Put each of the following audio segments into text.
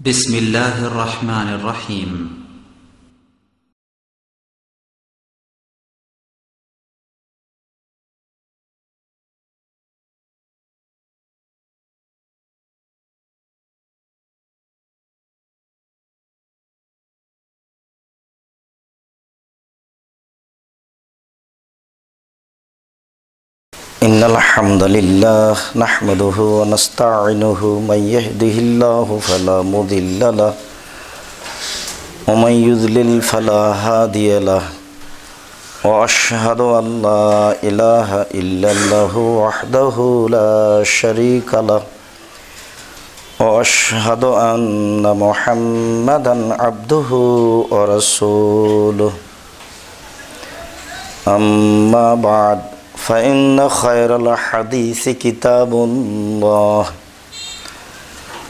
بسم الله الرحمن الرحيم إن الحمد لله نحمده ونستعينه من يهده الله فلا مضل له ومن يضلل فلا هادي له وأشهد أن لا إله إلا الله وحده لا شريك له وأشهد أن محمدا عبده ورسوله أما بعد فإن خير الحديث كتاب الله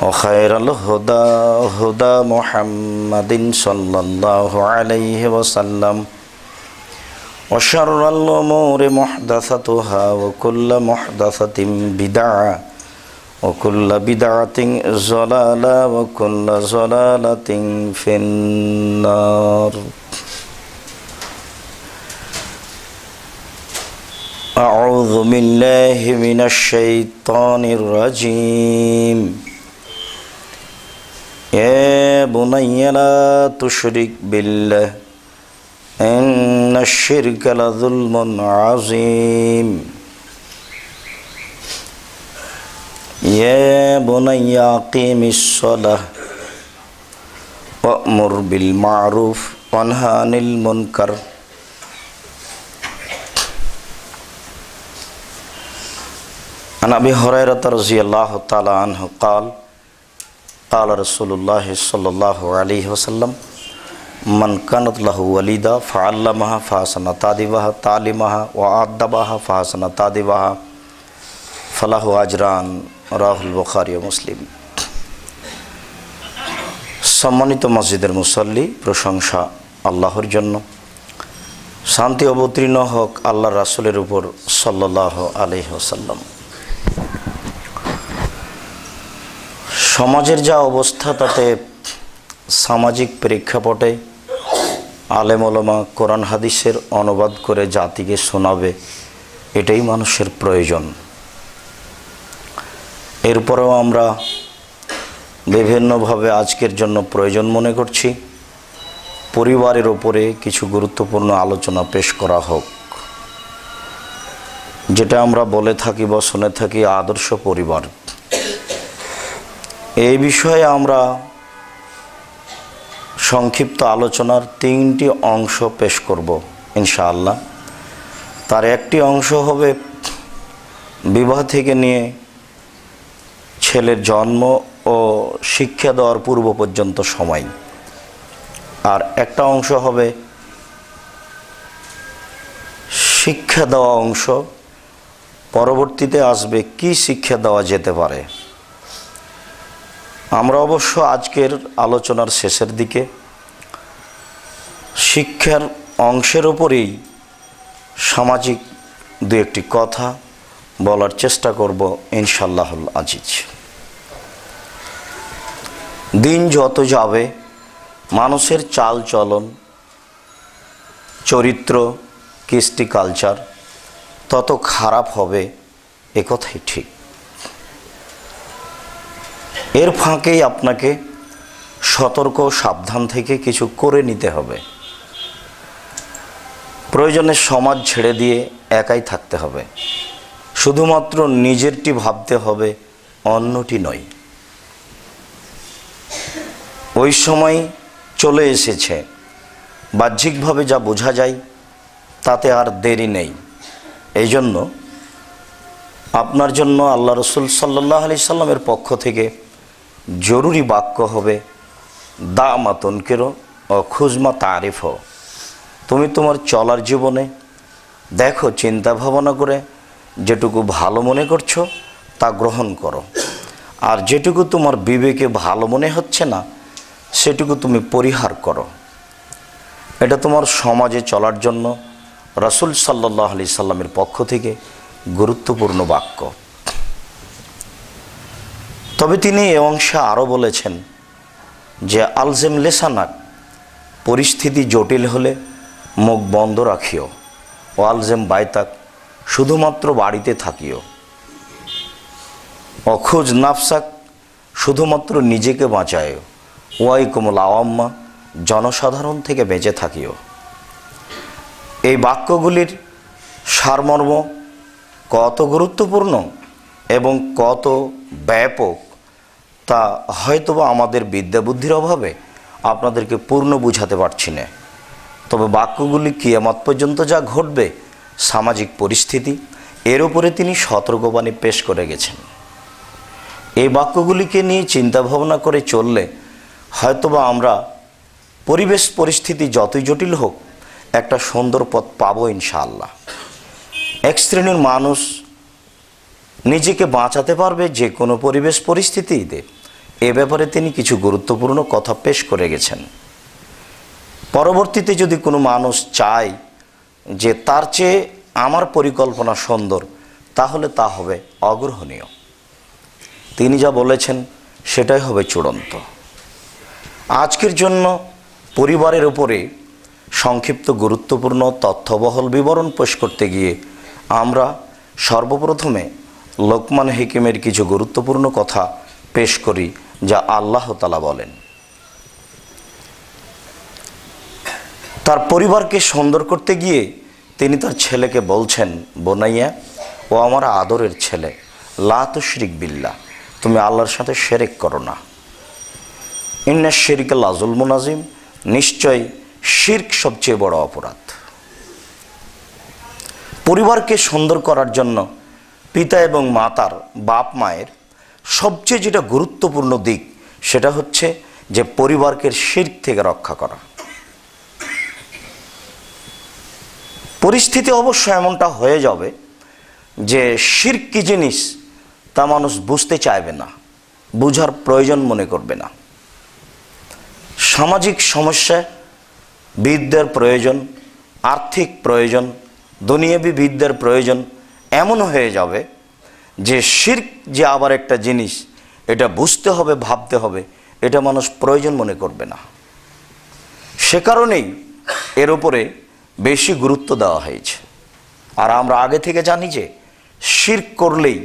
وخير الهدى هدى محمد صلى الله عليه وسلم وشر الأمور محدثاتها وكل محدثة بدعة وكل بدعة ضلالة وكل ضلالة في النار. أعوذ بالله من الشيطان الرجيم. يا بني لا تشرك بالله إن الشرك لظلم عظيم. يا بني أقيم الصلاة وأمر بالمعروف وانهى عن المنكر. عن أبي هريرة رضي الله تعالى عنه قال قال رسول الله صلى الله عليه وسلم من كانت له وليدة فعلمها فحسن تأديبها تعليمها وأدبها فحسن تأديبها فله أجران رواه البخاري ومسلم. সম্মানিত মসজিদের মুসল্লি, প্রশংসা আল্লাহর জন্য, শান্তি অবতীর্ণ হোক আল্লাহর রাসূলের উপর সাল্লাল্লাহু আলাইহি ওয়াসাল্লাম। সমাজের যা অবস্থা, তাতে সামাজিক প্রেক্ষাপটে আলেম ওলামা কোরআন হাদিসের অনুবাদ করে জাতিকে শোনাবে, এটাই মানুষের প্রয়োজন। এরপরেও আমরা বিভিন্নভাবে আজকের জন্য প্রয়োজন মনে করছি পরিবারের ওপরে কিছু গুরুত্বপূর্ণ আলোচনা পেশ করা হোক, যেটা আমরা বলে থাকি বা শুনে থাকি আদর্শ পরিবার। এই বিষয়ে আমরা সংক্ষিপ্ত আলোচনার 3টি অংশ পেশ করব ইনশাআল্লাহ। তার একটি অংশ হবে বিবাহ থেকে নিয়ে ছেলের জন্ম ও শিক্ষা দেওয়ার পূর্ব পর্যন্ত সময়, আর একটা অংশ হবে শিক্ষা দেওয়া অংশ, পরবর্তীতে আসবে কি শিক্ষা দেওয়া যেতে পারে। আমরা অবশ্য আজকের আলোচনার শেষের দিকে শিক্ষার অংশের উপরেই সামাজিক দু একটি কথা বলার চেষ্টা করব ইনশাআল্লাহুল আজিজ। দিন যত যাবে মানুষের চাল চলন, চরিত্র, কৃষ্টি কালচার তত খারাপ হবে, একথাই ঠিক। এর ফাঁকেই আপনাকে সতর্ক সাবধান থেকে কিছু করে নিতে হবে। প্রয়োজনে সমাজ ছেড়ে দিয়ে একাই থাকতে হবে, শুধুমাত্র নিজেরটি ভাবতে হবে, অন্যটি নয়। ওই সময় চলে এসেছে, বাহ্যিকভাবে যা বোঝা যায় তাতে আর দেরি নেই। এই জন্য আপনার জন্য আল্লাহ রসুল সাল্লাল্লাহু আলাইহি সাল্লামের পক্ষ থেকে জরুরি বাক্য হবে দা মা তুনকিরু ও খুজমা তারিফ। তুমি তোমার চলার জীবনে দেখো, চিন্তা ভাবনা করে যেটুকু ভালো মনে করছো তা গ্রহণ করো, আর যেটুকু তোমার বিবেকে ভালো মনে হচ্ছে না সেটুকু তুমি পরিহার করো। এটা তোমার সমাজে চলার জন্য রাসূল সাল্লাল্লাহু আলাইহি সাল্লামের পক্ষ থেকে গুরুত্বপূর্ণ বাক্য। তবে তিনি এ অংশে আরও বলেছেন যে আলজেম লেসানাক, পরিস্থিতি জটিল হলে মুখ বন্ধ রাখিও, ও আলজেম বাইতাক, শুধুমাত্র বাড়িতে থাকিও, অখোজ নাফসাক, শুধুমাত্র নিজেকে বাঁচায়ও, ওয়াই কুমল আওয়াম্মা, জনসাধারণ থেকে বেঁচে থাকিও। এই বাক্যগুলির সারমর্ম কত গুরুত্বপূর্ণ এবং কত ব্যাপক তা হয়তোবা আমাদের বিদ্যা বুদ্ধির অভাবে আপনাদেরকে পূর্ণ বুঝাতে পারছি না। তবে বাক্যগুলি কিয়ামত পর্যন্ত যা ঘটবে, সামাজিক পরিস্থিতি, এর উপরে তিনি সতর্কবাণী পেশ করে গেছেন। এই বাক্যগুলিকে নিয়ে চিন্তা ভাবনা করে চললে হয়তোবা আমরা পরিবেশ পরিস্থিতি যতই জটিল হোক একটা সুন্দর পথ পাবো ইনশাআল্লাহ। এক শ্রেণীর মানুষ নিজেকে বাঁচাতে পারবে যে কোনো পরিবেশ পরিস্থিতিতে, এ ব্যাপারে তিনি কিছু গুরুত্বপূর্ণ কথা পেশ করে গেছেন। পরবর্তীতে যদি কোনো মানুষ চায় যে তার চেয়ে আমার পরিকল্পনা সুন্দর, তাহলে তা হবে অগ্রহণীয়। তিনি যা বলেছেন সেটাই হবে চূড়ান্ত। আজকের জন্য পরিবারের উপরে সংক্ষিপ্ত গুরুত্বপূর্ণ তথ্যবহল বিবরণ পেশ করতে গিয়ে আমরা সর্বপ্রথমে লোকমান হিকিমের কিছু গুরুত্বপূর্ণ কথা পেশ করি, যা আল্লাহ তাআলা বলেন। তার পরিবারকে সুন্দর করতে গিয়ে তিনি তার ছেলেকে বলছেন, বোনাইয়া, ও আমার আদরের ছেলে, লা তুশরিক বিল্লাহ, তুমি আল্লাহর সাথে শিরক করো না। ইন্না শিরকা লাযুলমুন আযীম, নিশ্চয় শিরক সবচেয়ে বড় অপরাধ। পরিবারকে সুন্দর করার জন্য পিতা এবং মাতার, বাপ মায়ের সবচেয়ে যেটা গুরুত্বপূর্ণ দিক, সেটা হচ্ছে যে পরিবারকে শিরক থেকে রক্ষা করা। পরিস্থিতি অবশ্য এমনটা হয়ে যাবে যে শিরক কি জিনিস তা মানুষ বুঝতে চাইবে না, বুঝার প্রয়োজন মনে করবে না। সামাজিক সমস্যা, বিদ্যার প্রয়োজন, আর্থিক প্রয়োজন, দুনিয়াবী বিদ্যার প্রয়োজন এমন হয়ে যাবে যে শিরক যে আবার একটা জিনিস, এটা বুঝতে হবে, ভাবতে হবে, এটা মানুষ প্রয়োজন মনে করবে না। সে কারণেই এর উপরে বেশি গুরুত্ব দেওয়া হয়েছে। আর আমরা আগে থেকে জানি যে শিরক করলেই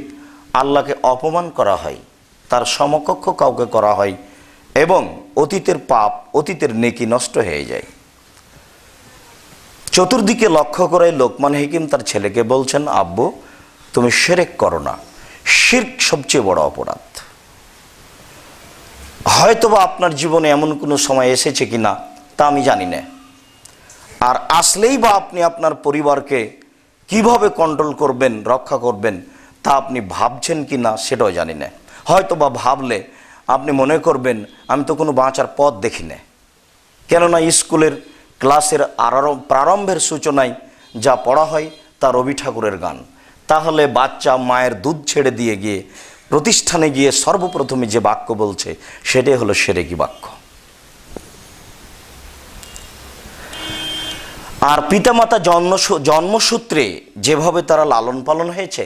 আল্লাহকে অপমান করা হয়, তার সমকক্ষ কাউকে করা হয় এবং অতীতের পাপ, অতীতের নেকি নষ্ট হয়ে যায়। চতুর্দিকে লক্ষ্য করে লোকমান হিকিম তার ছেলেকে বলছেন, আব্বু, তুমি শিরক করো না, শিরক সবচেয়ে বড় অপরাধ। হয়তোবা আপনার জীবনে এমন কোনো সময় এসেছে কিনা তা আমি জানি না, আর আসলেই বা আপনি আপনার পরিবারকে কিভাবে কন্ট্রোল করবেন, রক্ষা করবেন, তা আপনি ভাবছেন কি না সেটাও জানি না। হয়তোবা ভাবলে আপনি মনে করবেন আমি তো কোনো বাঁচার পথ দেখি না। কেননা স্কুলের ক্লাসের প্রারম্ভের সূচনায় যা পড়া হয় তা রবি ঠাকুরের গান। তাহলে বাচ্চা মায়ের দুধ ছেড়ে দিয়ে গিয়ে প্রতিষ্ঠানে গিয়ে সর্বপ্রথমে যে বাক্য বলছে সেটাই হলো শিরকি বাক্য। আর পিতামাতা জন্মসূত্রে যেভাবে তারা লালন পালন হয়েছে,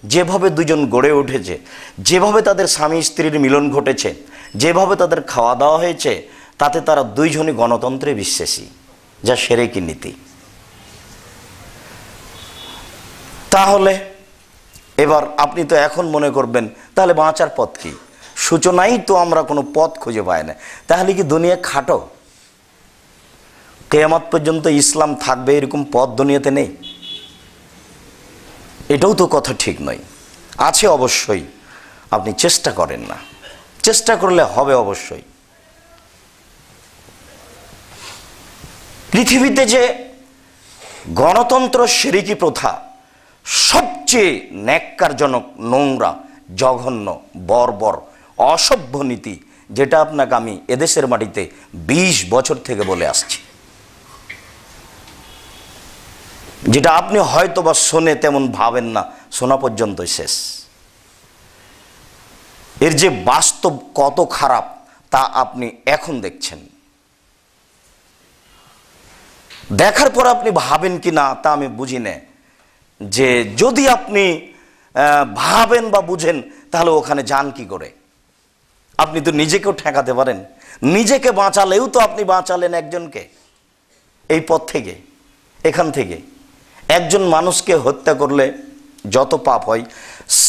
যেভাবে দুজন গড়ে উঠেছে, যেভাবে তাদের স্বামী স্ত্রীর মিলন ঘটেছে, যেভাবে তাদের খাওয়া দাওয়া হয়েছে, তাতে তারা দুইজনই গণতন্ত্রে বিশ্বাসী, যা শিরকি নীতি। তাহলে এবার আপনি তো এখন মনে করবেন তাহলে বাঁচার পথ কি? সূচনাই তো আমরা কোনো পথ খুঁজে পাই না, তাহলে কি দুনিয়া খাটো? কিয়ামত পর্যন্ত ইসলাম থাকবে এরকম পথ দুনিয়াতে নেই? এটাও তো কথা ঠিক নয়। আছে অবশ্যই, আপনি চেষ্টা করেন না, চেষ্টা করলে হবে অবশ্যই। পৃথিবীতে যে গণতন্ত্র শিরকি প্রথা সবচেয়ে ন্যাক্কারজনক, নোংরা, জঘন্য, বর্বর, অসভ্য নীতি, যেটা আপনাকে আমি এদেশের মাটিতে 20 বছর থেকে বলে আসছি, যেটা আপনি হয়তো বা শোনে তেমন ভাবেন না, শোনা পর্যন্তই শেষ। এর যে বাস্তব কত খারাপ তা আপনি এখন দেখছেন। দেখার পর আপনি ভাবেন কি না তা আমি বুঝি না, যে যদি আপনি ভাবেন বা বুঝেন তাহলে ওখানে যান কি করে? আপনি তো নিজেকেও ঠেকাতে পারেন, নিজেকে বাঁচালেও তো আপনি বাঁচালেন একজনকে এই পথ থেকে, এখান থেকে। একজন মানুষকে হত্যা করলে যত পাপ হয়,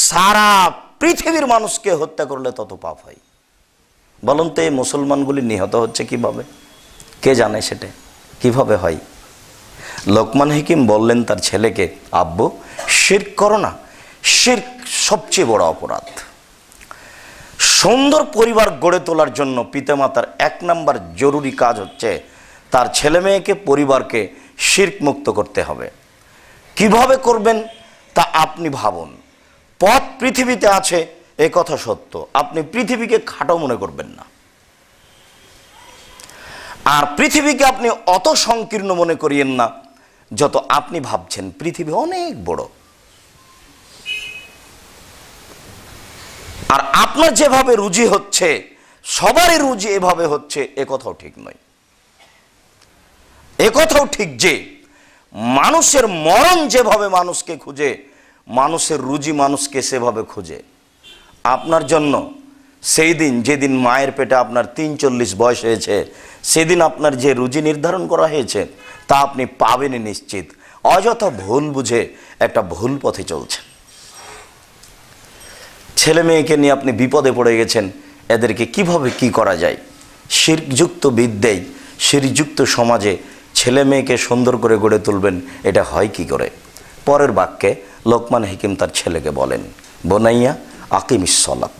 সারা পৃথিবীর মানুষকে হত্যা করলে তত পাপ হয়। বলুন তো এই মুসলমানগুলি নিহত হচ্ছে কিভাবে? কে জানে সেটা কিভাবে হয়? লোকমান হাকিম বললেন তার ছেলেকে, আব্বু শিরক করো না, শিরক সবচেয়ে বড় অপরাধ। সুন্দর পরিবার গড়ে তোলার জন্য পিতামাতার 1 নম্বর জরুরি কাজ হচ্ছে তার ছেলে মেয়েকে, পরিবারকে শিরক মুক্ত করতে হবে। কিভাবে করবেন তা আপনি ভাবুন। পথ পৃথিবীতে আছে, এ কথা সত্য। আপনি পৃথিবীকে খাটো মনে করবেন না, আর পৃথিবীকে আপনি অত সংকীর্ণ মনে করিয়েন না যত আপনি ভাবছেন। পৃথিবী অনেক বড়, আর আপনার যেভাবে রুজি হচ্ছে, সবারই রুজি এভাবে হচ্ছে, এ কথাও ঠিক নয়। এ কথাও ঠিক যে মানুষের মরণ যেভাবে মানুষকে খুঁজে, মানুষের রুজি মানুষকে সেভাবে খুঁজে। আপনার জন্য সেই দিন, যেদিন মায়ের পেটে আপনার 43 বয়স হয়েছে, সেদিন আপনার যে রুজি নির্ধারণ করা হয়েছে তা আপনি পাবেনই নিশ্চিত। অযথা ভুল বুঝে একটা ভুল পথে চলছেন। ছেলে মেয়েকে নিয়ে আপনি বিপদে পড়ে গেছেন, এদেরকে কিভাবে কি করা যায়? শিরকযুক্ত বিদ্যায়, শিরকযুক্ত সমাজে ছেলে মেয়েকে সুন্দর করে গড়ে তুলবেন, এটা হয় কি করে? পরের বাক্যে লোকমান হাকিম তার ছেলেকে বলেন, বোনাইয়া আকিমিস সলাত,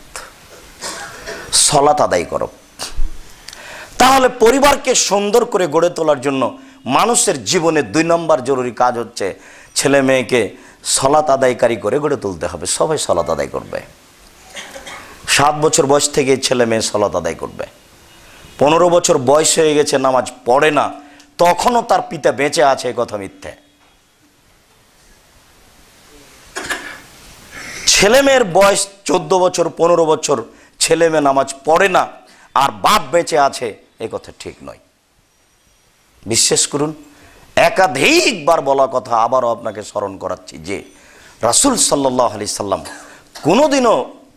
সলাত আদায় করো। তাহলে পরিবারকে সুন্দর করে গড়ে তোলার জন্য মানুষের জীবনে 2 নম্বর জরুরি কাজ হচ্ছে ছেলে মেয়েকে সলাত আদায়কারী করে গড়ে তুলতে হবে। সবাই সলাত আদায় করবে। 7 বছর বয়স থেকে ছেলে মেয়ে সলাত আদায় করবে। 15 বছর বয়স হয়ে গেছে, নামাজ পড়ে না, তখনও তার পিতা বেঁচে আছে, এ কথা মিথ্যে। ছেলে মেয়ের বয়স 14 বছর 15 বছর, ছেলে মেয়ে নামাজ পড়ে না আর বাপ বেঁচে আছে, এ কথা ঠিক নয়। বিশ্বাস করুন, একাধিকবার বলা কথা আবারও আপনাকে স্মরণ করাচ্ছি যে রাসূল সাল্লাল্লাহু আলাইহি সাল্লাম কোনোদিনও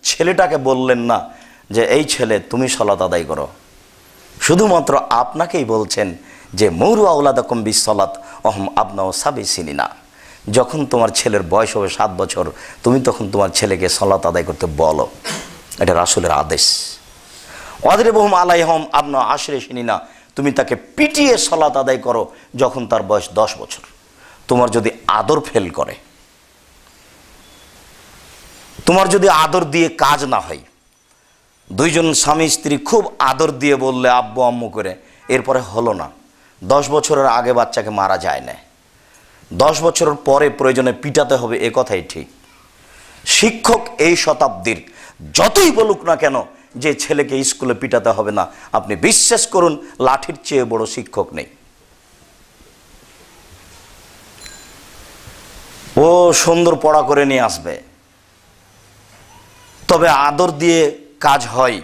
ছেলেটাকে বললেন না যে এই ছেলে তুমি সালাত আদায় করো। শুধুমাত্র আপনাকেই বলছেন যে মুরু আওলাদাকুম বিসসালাত ওয়াহুম আবনাউ সাবঈ সিনিনা। যখন তোমার ছেলের বয়স হবে 7 বছর, তুমি তখন তোমার ছেলেকে সালাত আদায় করতে বলো। এটা রাসূলের আদেশ। ওয়াদরিবুহুম আলাইহিম আবনাউ আশরি সিনিনা, তুমি তাকে পিটিয়ে সালাত আদায় করো যখন তার বয়স 10 বছর। তোমার যদি আদর ফেল করে, তোমার যদি আদর দিয়ে কাজ না হয়, 2 জন স্বামী স্ত্রী খুব আদর দিয়ে বললে আব্বু আম্মু করে, এরপরে হলো না, 10 বছরের আগে বাচ্চাকে মারা যায় না, 10 বছরের পরে প্রয়োজনে পিটাতে হবে, এ কথাই ঠিক। শিক্ষক এই শতাব্দীর যতই বলুক না কেন যে ছেলেকে স্কুলে পিটাতে হবে না, আপনি বিশ্বাস করুন লাঠির চেয়ে বড় শিক্ষক নেই। ও সুন্দর পড়া করে নিয়ে আসবে, তবে আদর দিয়ে কাজ হয়।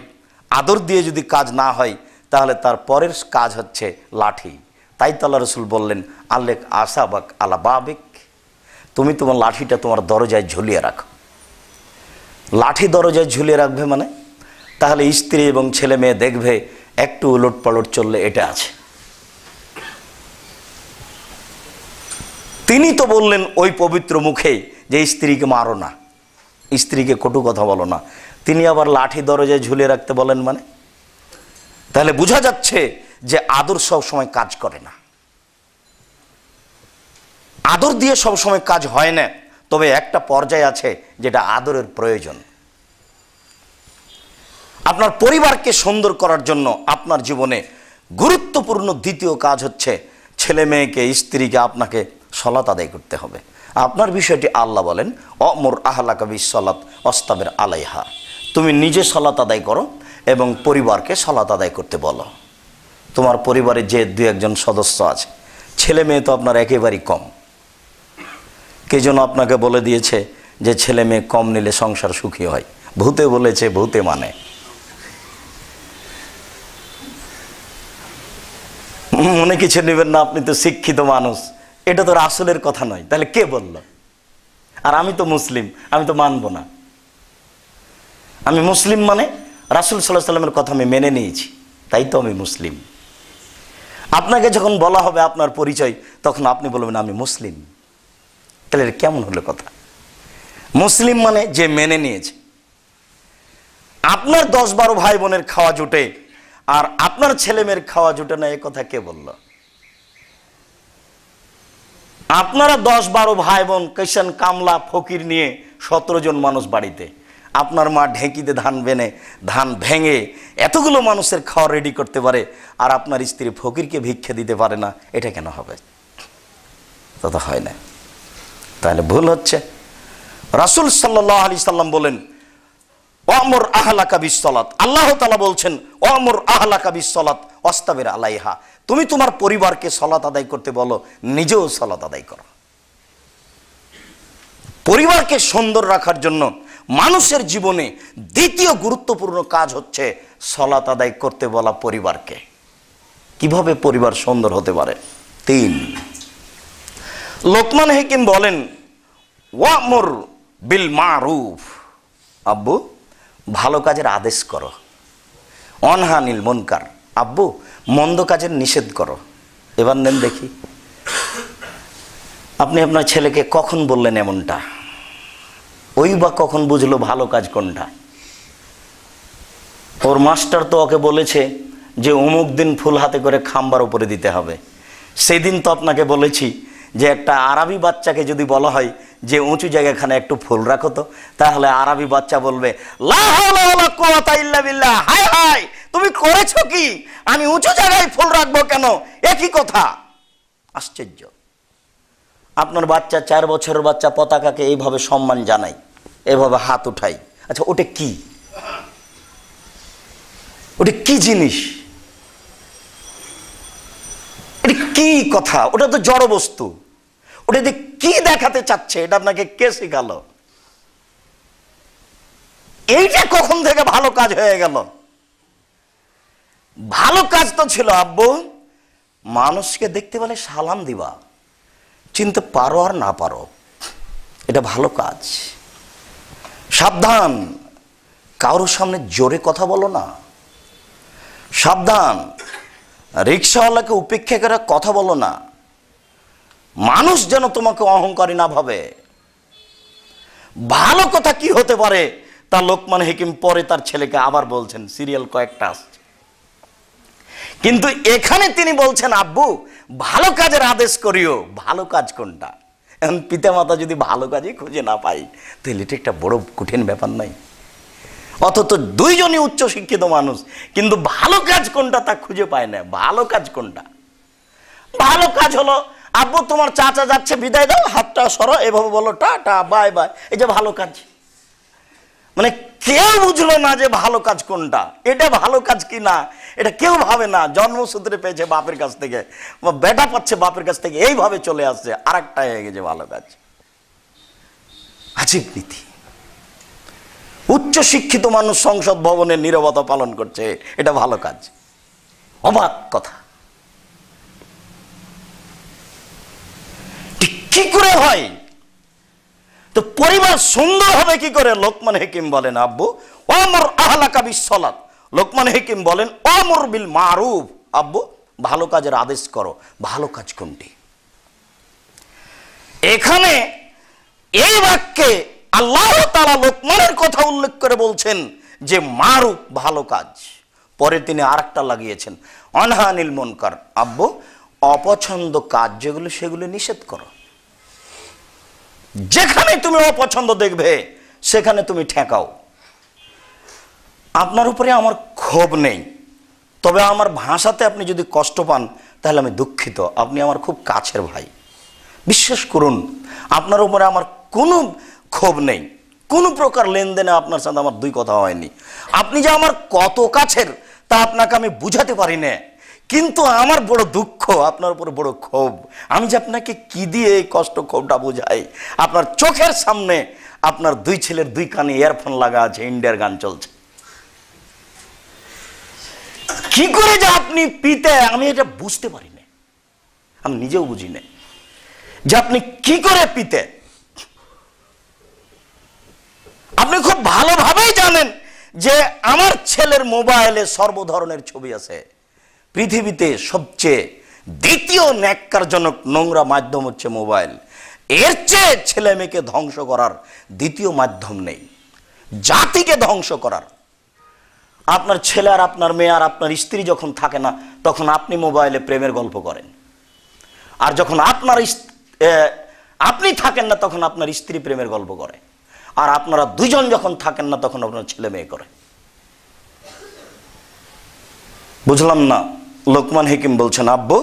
আদর দিয়ে যদি কাজ না হয় তাহলে তার পরের কাজ হচ্ছে লাঠি। তাই তো আল্লাহ রাসূল বললেন, আল্লেক আসাবাক আলা বাবিক, তুমি তোমার লাঠিটা তোমার দরজায় ঝুলিয়ে রাখো। লাঠি দরজায় ঝুলিয়ে রাখবে মানে, তাহলে স্ত্রী এবং ছেলে মেয়ে দেখবে একটু উলট পালট চললে এটা আছে। তিনি তো বললেন ওই পবিত্র মুখে যে স্ত্রীকে মারো না, স্ত্রীকে কটু কথা বলো না, তিনি আবার লাঠি দরজায় ঝুলিয়ে রাখতে বলেন মানে? তাহলে বোঝা যাচ্ছে যে আদর সব সময় কাজ করে না। আদর দিয়ে সব সময় কাজ হয় না, তবে একটা পর্যায়ে আছে যেটা আদরের প্রয়োজন। আপনার পরিবারকে সুন্দর করার জন্য আপনার জীবনে গুরুত্বপূর্ণ দ্বিতীয় কাজ হচ্ছে ছেলে মেয়েকে, স্ত্রীকে আপনাকে সালাত আদায় করতে হবে। আপনার বিষয়টি আল্লাহ বলেন, অমর আহলাকা বিসসালাত ওয়াসতাবির আলাইহা, তুমি নিজে সালাত আদায় করো এবং পরিবারকে সালাত আদায় করতে বলো। তোমার পরিবারে যে 2-1 জন সদস্য আছে, ছেলে মেয়ে তো আপনার একেবারেই কম। কে যেন আপনাকে বলে দিয়েছে যে ছেলে মেয়ে কম নিলে সংসার সুখী হয়। ভূতে বলেছে, ভূতে মানে। মনে কিছু নেবেন না, আপনি তো শিক্ষিত মানুষ, এটা তো রাসূলের কথা নয়। তাহলে কে বলল? আর আমি তো মুসলিম, আমি তো মানব না। আমি মুসলিম মানে রাসূল সাল্লাল্লাহু আলাইহি ওয়াসাল্লামের কথা আমি মেনে নিয়েছি, তাই তো আমি মুসলিম। আপনাকে যখন বলা হবে আপনার পরিচয়, তখন আপনি বলবেন আমি মুসলিম। তাহলে কেমন হলো কথা? মুসলিম মানে যে মেনে নিয়েছে। আপনার 10-12 ভাই বোনের খাওয়া জুটে আর আপনার ছেলে মেয়ের খাওয়া জুটে না, এ কথা কে বলল? আপনারা 10-12 ভাই বোন, কিষান, কামলা, ফকির নিয়ে 17 জন মানুষ বাড়িতে, আপনার মা ঢেঁকিতে ধান ভেঙে এতগুলো মানুষের খাওয়া রেডি করতে পারে, আর আপনার স্ত্রী ফকিরকে ভিক্ষা দিতে পারে না, এটা কেন হবে? তা হয় না। তাহলে ভুল হচ্ছে। রাসূল সাল্লাল্লাহু আলাইহি সাল্লাম বলেন, ওয়ামুর আহলাকা বিসসালাত, আল্লাহ তাআলা বলছেন ওয়ামুর আহলাকা বিসসালাত ওয়াস্তাবির আলাইহা, তুমি তোমার পরিবারকে সালাত আদায় করতে বলো, নিজেও সালাত আদায় করো। পরিবারকে সুন্দর রাখার জন্য মানুষের জীবনে দ্বিতীয় গুরুত্বপূর্ণ কাজ হচ্ছে সালাত আদায় করতে বলা পরিবারকে। কিভাবে পরিবার সুন্দর হতে পারে? 3, লোকমান হাকিম বলেন ওয়ামুর বিল মারুফ, আব্বু ভালো কাজের আদেশ করো, অনহানিল মুনকার, আব্বু মন্দ কাজের নিষেধ করো। এবার নেন দেখি, আপনি আপনার ছেলেকে কখন বললেন এমনটা? ওই বা কখন বুঝলো ভালো কাজ কোনটা? ওর মাস্টার তো ওকে বলেছে যে অমুক দিন ফুল হাতে করে খাম্বার উপরে দিতে হবে। সেদিন তো আপনাকে বলেছি যে একটা আরবি বাচ্চাকে যদি বলা হয় যে উঁচু জায়গাখানে একটু ফুল রাখো তো, তাহলে আরবি বাচ্চা বলবে লা হাওলা ওয়ালা কুওয়াতা ইল্লা বিল্লাহ, হায় হায় তুমি করেছো কি? আমি উঁচু জায়গায় ফুল রাখবো কেন? একই কথা। আশ্চর্য। আপনার বাচ্চা 4 বছরের বাচ্চা পতাকাকে এইভাবে সম্মান জানাই, এভাবে হাত উঠাই। আচ্ছা ওটা কি? ওটা কি জিনিস? এটা কি কথা? ওটা তো জড় বস্তু। ওটা দিয়ে কি দেখাতে চাচ্ছে? এটা আপনাকে কে শিখালো? এইটা কখন থেকে ভালো কাজ হয়ে গেল? ভালো কাজ তো ছিল আব্বু মানুষকে দেখতে পেলে সালাম দিবা, চিনতে পারো আর না পারো, এটা ভালো কাজ। সাবধান, কারোর সামনে জোরে কথা বলো না। সাবধান, রিক্সাওয়ালাকে উপেক্ষা করে কথা বলো না। মানুষ যেন তোমাকে অহংকারী না ভাবে। ভালো কথা কি হতে পারে তা লোকমান হাকিম পরে তার ছেলেকে আবার বলছেন, সিরিয়াল কয়েকটা আসছে, কিন্তু এখানে তিনি বলছেন আব্বু ভালো কাজের আদেশ করিও। ভালো কাজ কোনটা? এখন পিতা মাতা যদি ভালো কাজই খুঁজে না পাই, তাহলে এটা একটা বড় কঠিন ব্যাপার নাই? অথচ 2 জনই উচ্চ শিক্ষিত মানুষ, কিন্তু ভালো কাজ কোনটা তা খুঁজে পায় না। ভালো কাজ কোনটা? ভালো কাজ হলো আব্বু তোমার চাচা যাচ্ছে, বিদায় দাও, হাতটা সরো, এভাবে বলো টাটা বাই বাই, এই যে ভালো কাজ। মানে কেউ বুঝলো না যে ভালো কাজ কোনটা, এটা ভালো কাজ কি না, এটা কেউ ভাবে না। জন্মসূত্রে পেয়েছে বাপের কাছ থেকে, বেটা পাচ্ছে বাপের কাছ থেকে, এইভাবে চলে আসছে, আর একটা হয়ে গেছে ভালো কাজ। আজীব নীতি। উচ্চ শিক্ষিত মানুষ সংসদ ভবনে নীরবতা পালন করছে, এটা ভালো কাজ? অবাক কথা। কি করে হয়? তো পরিবার সুন্দর হবে কি করে? লোকমান হাকিম বলেন আব্বু ওয়ামুর আহলাকা বিসসালাত, লোকমান হাকিম বলেন ওয়ামুর বিল মারুফ, আব্বু ভালো কাজের আদেশ করো। ভালো কাজ কোনটি? এখানে এই বাক্যে আল্লাহ তাআলা লোকমানের কথা উল্লেখ করে বলছেন যে মারুফ ভালো কাজ। পরে তিনি আরেকটা লাগিয়েছেন অনহানিল মুনকার, আব্বু অপছন্দ কাজ যেগুলো সেগুলো নিষেধ করো। যেখানে তুমি অপছন্দ দেখবে সেখানে তুমি ঠেকাও। আপনার উপরে আমার ক্ষোভ নেই, তবে আমার ভাষাতে আপনি যদি কষ্ট পান তাহলে আমি দুঃখিত। আপনি আমার খুব কাছের ভাই, বিশ্বাস করুন আপনার উপরে আমার কোনো ক্ষোভ নেই, কোনো প্রকার লেনদেনে আপনার সাথে আমার 2 কথা হয়নি। আপনি যে আমার কত কাছের তা আপনাকে আমি বুঝাতে পারি না, কিন্তু আমার বড় দুঃখ, আপনার উপরে বড় ক্ষোভ। আমি যে আপনাকে কি দিয়ে এই কষ্ট ক্ষোভটা বুঝাই? আপনার চোখের সামনে আপনার 2 ছেলের 2 কানে ইয়ারফোন লাগা আছে, ইন্ডিয়ার গান চলছে। কি করে যে আপনি পিতে, আমি এটা বুঝতে পারি না, আমি নিজেও বুঝি না যে আপনি কি করে পিতে। আপনি খুব ভালোভাবেই জানেন যে আমার ছেলের মোবাইলে সর্ব ধরনের ছবি আছে, পৃথিবীতে সবচেয়ে দ্বিতীয় ন্যাক্কারজনক নোংরা মাধ্যম হচ্ছে মোবাইল। এর চেয়ে ছেলে মেয়েকে ধ্বংস করার দ্বিতীয় মাধ্যম নেই, জাতিকে ধ্বংস করার। আপনার ছেলে আর আপনার মেয়ে আর আপনার স্ত্রী যখন থাকে না, তখন আপনি মোবাইলে প্রেমের গল্প করেন। আর যখন আপনি থাকেন না, তখন আপনার স্ত্রী প্রেমের গল্প করে। আর আপনারা দুজন যখন থাকেন না, তখন আপনার ছেলে মেয়ে করে। বুঝলাম না। লোকমান হাকিম বলছেন, আব্বু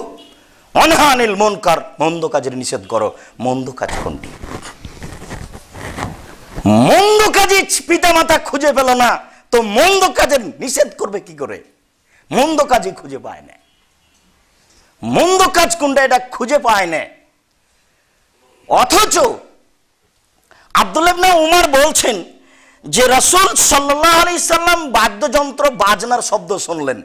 অনহা আনিল মুনকার, মন্দ কাজের নিষেধ করো। মন্দ কাজ কোনটি? মন্দ কাজে পিতা মাতা খুঁজে পেল না, তো মন্দ কাজের নিষেধ করবে কি করে? মন্দ কাজই খুঁজে পায় না। মন্দ কাজ কোনটা এটা খুঁজে পায় না। অথচ আব্দুল্লাহ ইবনে উমর বলছেন যে রাসূল সাল্লাল্লাহু আলাইহি সাল্লাম বাদ্যযন্ত্র বাজনার শব্দ শুনলেন,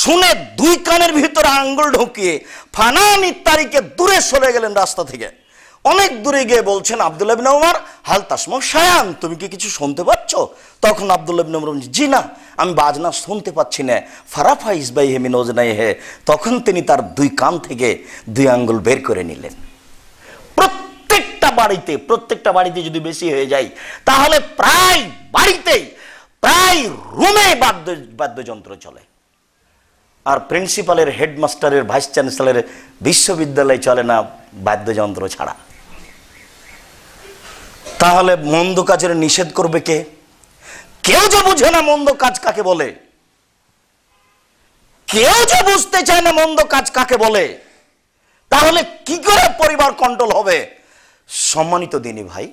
শুনে দুই কানের ভিতরে আঙ্গুল ঢুকিয়ে ফানান ইত্তারিকে দূরে সরে গেলেন রাস্তা থেকে। অনেক দূরে গিয়ে বলছেন, আব্দুল্লাহ ইবনে উমর হাল তাসমা শায়ান, তুমি কি কিছু শুনতে পাচ্ছ? তখন আব্দুল্লাহ ইবনে উমর বলছেন, জি না, আমি বাজনা শুনতে পাচ্ছি না। ফারাফা ইসবাইহি মিন উযনাইহি, তখন তিনি তার দুই কান থেকে দুই আঙ্গুল বের করে নিলেন। প্রত্যেকটা বাড়িতে যদি বেশি হয়ে যায়, তাহলে প্রায় বাড়িতেই প্রায় রুমে বাদ্যযন্ত্র চলে। আর প্রিন্সিপালের, হেডমাস্টারের, ভাইস চ্যান্সেলরের বিশ্ববিদ্যালয় চলে না বাদ্যযন্ত্র ছাড়া। তাহলে মন্দ কাজের নিষেধ করবে কে? কেউ যে বুঝে না মন্দ কাজ কাকে বলে, কেউ যে বুঝতে চায় না মন্দ কাজ কাকে বলে, তাহলে কি করে পরিবার কন্ট্রোল হবে? সম্মানিত দিনী ভাই,